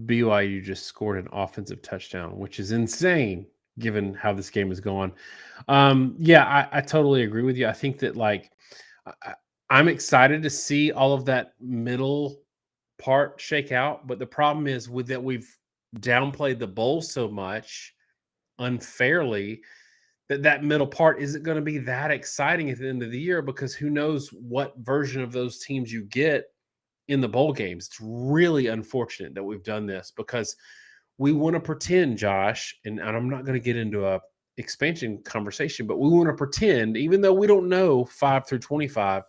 BYU just scored an offensive touchdown, which is insane given how this game is going. Yeah, I totally agree with you. I think that I'm excited to see all of that middle part shake out. But the problem is with that we've downplayed the bowl so much unfairly that middle part isn't going to be that exciting at the end of the year, because who knows what version of those teams you get in the bowl games. It's really unfortunate that we've done this because we want to pretend, Josh, and I'm not going to get into a expansion conversation, but we want to pretend, even though we don't know 5 through 25,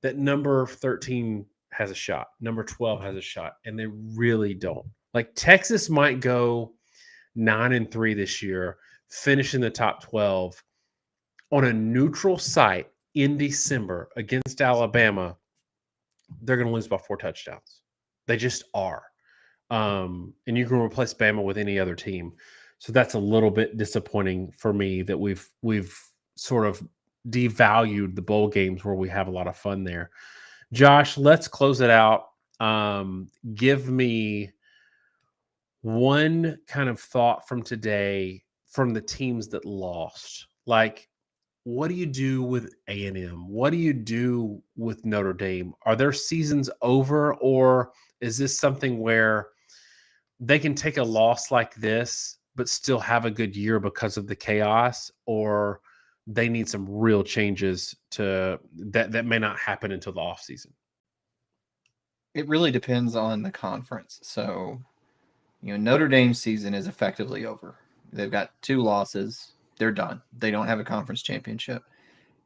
that number 13 has a shot, number 12 has a shot, and they really don't. Like Texas might go 9-3 this year, finish in the top 12 on a neutral site in December against Alabama. They're going to lose by 4 touchdowns. They just are. And you can replace Bama with any other team. So that's a little bit disappointing for me that we've sort of devalued the bowl games where we have a lot of fun there. Josh, let's close it out. Give me one kind of thought from today from the teams that lost. Like, what do you do with A&M? What do you do with Notre Dame? Are their seasons over, or is this something where they can take a loss like this but still have a good year because of the chaos, or they need some real changes that may not happen until the offseason? It really depends on the conference. So, Notre Dame's season is effectively over. They've got 2 losses. They're done. They don't have a conference championship.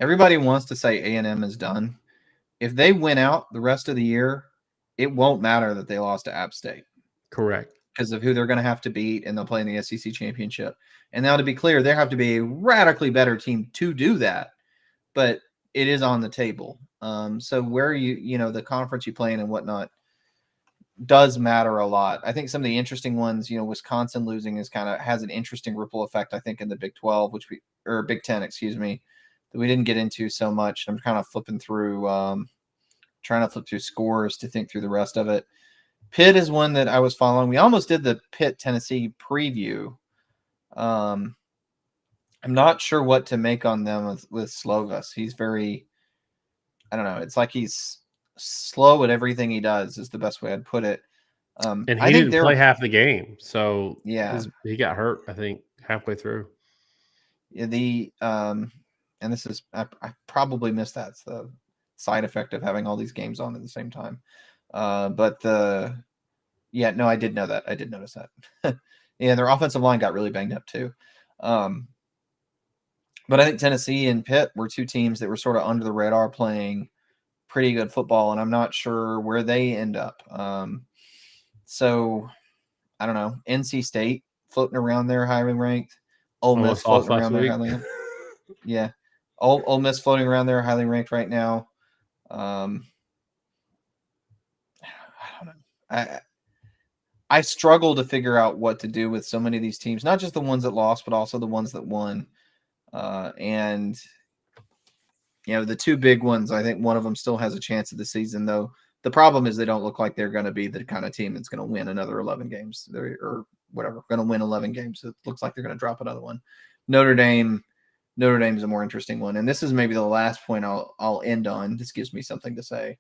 Everybody wants to say A&M is done. If they win out the rest of the year, it won't matter that they lost to App State. Correct. Because of who they're going to have to beat, and they'll play in the SEC championship. And now, to be clear, they have to be a radically better team to do that, but it is on the table. So where the conference you play in and whatnot does matter a lot. I think some of the interesting ones, Wisconsin losing has an interesting ripple effect, I think, in the Big 12, or Big 10, excuse me, that we didn't get into so much. I'm kind of flipping through, trying to flip through scores to think through the rest of it. Pitt is one that I was following. We almost did the Pitt Tennessee preview. I'm not sure what to make on them with Slovis. He's very, I don't know. It's like he's slow at everything he does is the best way I'd put it. And he didn't play half the game. So yeah, he got hurt, I think, halfway through. Yeah, and this is, I probably missed that. So side effect of having all these games on at the same time. Yeah, no, I did know that. I did notice that. Yeah, their offensive line got really banged up too. But I think Tennessee and Pitt were two teams that were sort of under the radar playing pretty good football, and I'm not sure where they end up. So I don't know. NC State floating around there, highly ranked. Ole Miss floating around there, highly ranked. Yeah. Ole Miss floating around there, highly ranked right now. I don't know. I struggle to figure out what to do with so many of these teams, not just the ones that lost, but also the ones that won. And the two big ones, I think one of them still has a chance of the season, though. The problem is they don't look like they're going to be the kind of team that's going to win another 11 games or whatever, going to win 11 games. It looks like they're going to drop another one. Notre Dame is a more interesting one. And this is maybe the last point I'll end on. This gives me something to say.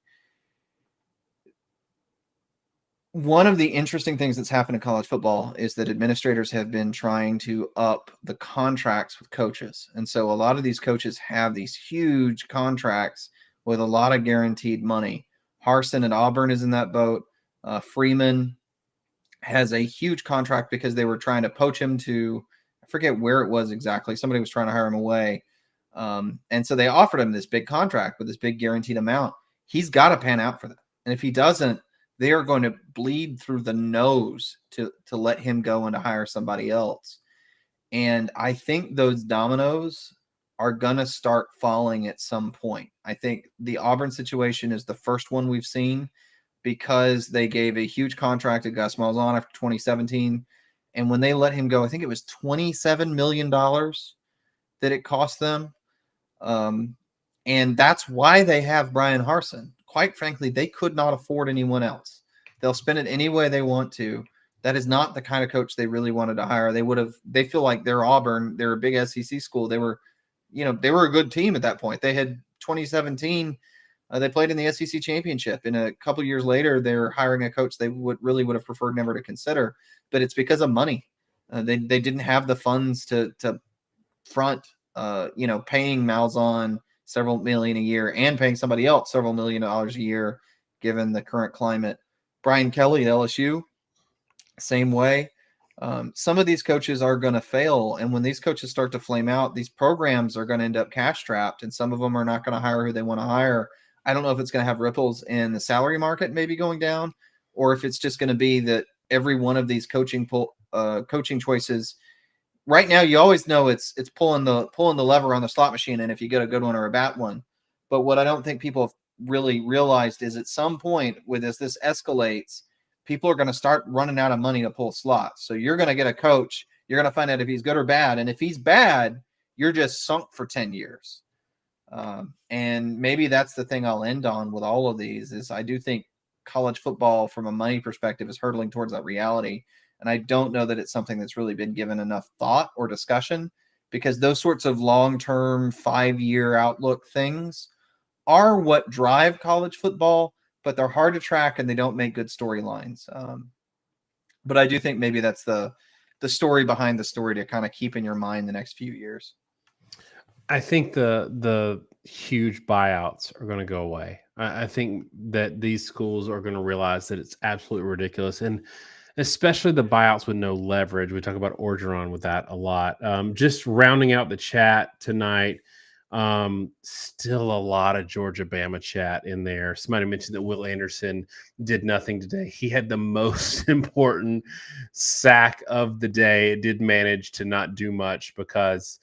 One of the interesting things that's happened in college football is that administrators have been trying to up the contracts with coaches. And so a lot of these coaches have these huge contracts with a lot of guaranteed money. Harsin at Auburn is in that boat. Freeman has a huge contract because they were trying to poach him to, I forget where it was exactly. Somebody was trying to hire him away. And so they offered him this big contract with this big guaranteed amount. He's got to pan out for that. And if he doesn't, they are going to bleed through the nose to let him go and to hire somebody else. And I think those dominoes are going to start falling at some point. I think the Auburn situation is the first one we've seen because they gave a huge contract to Gus Malzahn after 2017. And when they let him go, I think it was $27 million that it cost them. And that's why they have Brian Harsin. Quite frankly, they could not afford anyone else. They'll spend it any way they want to. That is not the kind of coach they really wanted to hire. They feel like they're Auburn. They're a big SEC school. They were a good team at that point. They had 2017. They played in the SEC championship. And a couple years later, they're hiring a coach they would have preferred never to consider. But it's because of money. They didn't have the funds to front, paying Malzahn several million a year and paying somebody else several $1 million a year, given the current climate. Brian Kelly at LSU, same way. Some of these coaches are going to fail. And when these coaches start to flame out, these programs are going to end up cash strapped, and some of them are not going to hire who they want to hire. I don't know if it's going to have ripples in the salary market maybe going down, or if it's just going to be that every one of these coaching choices. Right now, you always know it's pulling the lever on the slot machine, and if you get a good one or a bad one. But what I don't think people have really realized is at some point with this escalates, people are going to start running out of money to pull slots. So you're going to get a coach. You're going to find out if he's good or bad, and if he's bad, you're just sunk for 10 years. And maybe that's the thing I'll end on with all of these is I do think college football from a money perspective is hurtling towards that reality. And I don't know that it's something that's really been given enough thought or discussion, because those sorts of long-term 5-year outlook things are what drive college football, but they're hard to track and they don't make good storylines. But I do think maybe that's the story behind the story to kind of keep in your mind the next few years. I think the huge buyouts are going to go away. I think that these schools are going to realize that it's absolutely ridiculous. And especially the buyouts with no leverage. We talk about Orgeron with that a lot. Just rounding out the chat tonight, still a lot of Georgia Bama chat in there. Somebody mentioned that Will Anderson did nothing today. He had the most important sack of the day. It did manage to not do much because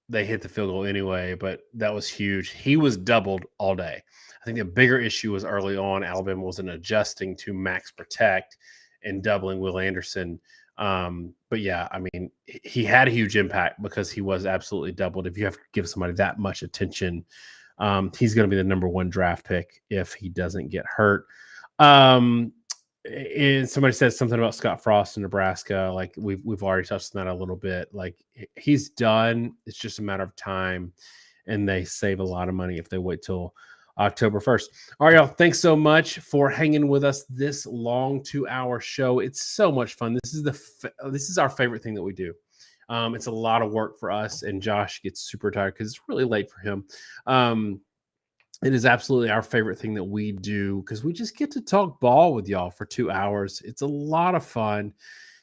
they hit the field goal anyway, but that was huge. He was doubled all day. I think the bigger issue was early on, Alabama wasn't adjusting to max protect and doubling Will Anderson. But yeah, I mean, he had a huge impact because he was absolutely doubled. If you have to give somebody that much attention, he's going to be the number 1 draft pick if he doesn't get hurt. And somebody said something about Scott Frost in Nebraska. Like we've already touched on that a little bit. Like he's done. It's just a matter of time, and they save a lot of money if they wait till October 1st. All right, y'all. Thanks so much for hanging with us this long 2-hour show. It's so much fun. This is our favorite thing that we do. It's a lot of work for us, and Josh gets super tired because it's really late for him. It is absolutely our favorite thing that we do because we just get to talk ball with y'all for 2 hours. It's a lot of fun,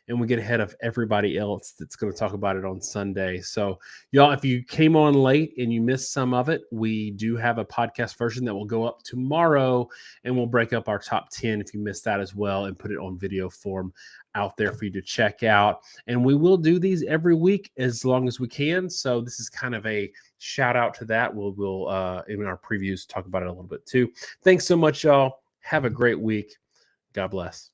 and we get ahead of everybody else that's going to talk about it on Sunday. So, y'all, if you came on late and you missed some of it, we do have a podcast version that will go up tomorrow, and we'll break up our top 10 if you missed that as well and put it on video form out there for you to check out. And we will do these every week as long as we can. So this is kind of a shout out to that. We'll in our previews talk about it a little bit too. Thanks so much, y'all. Have a great week. God bless.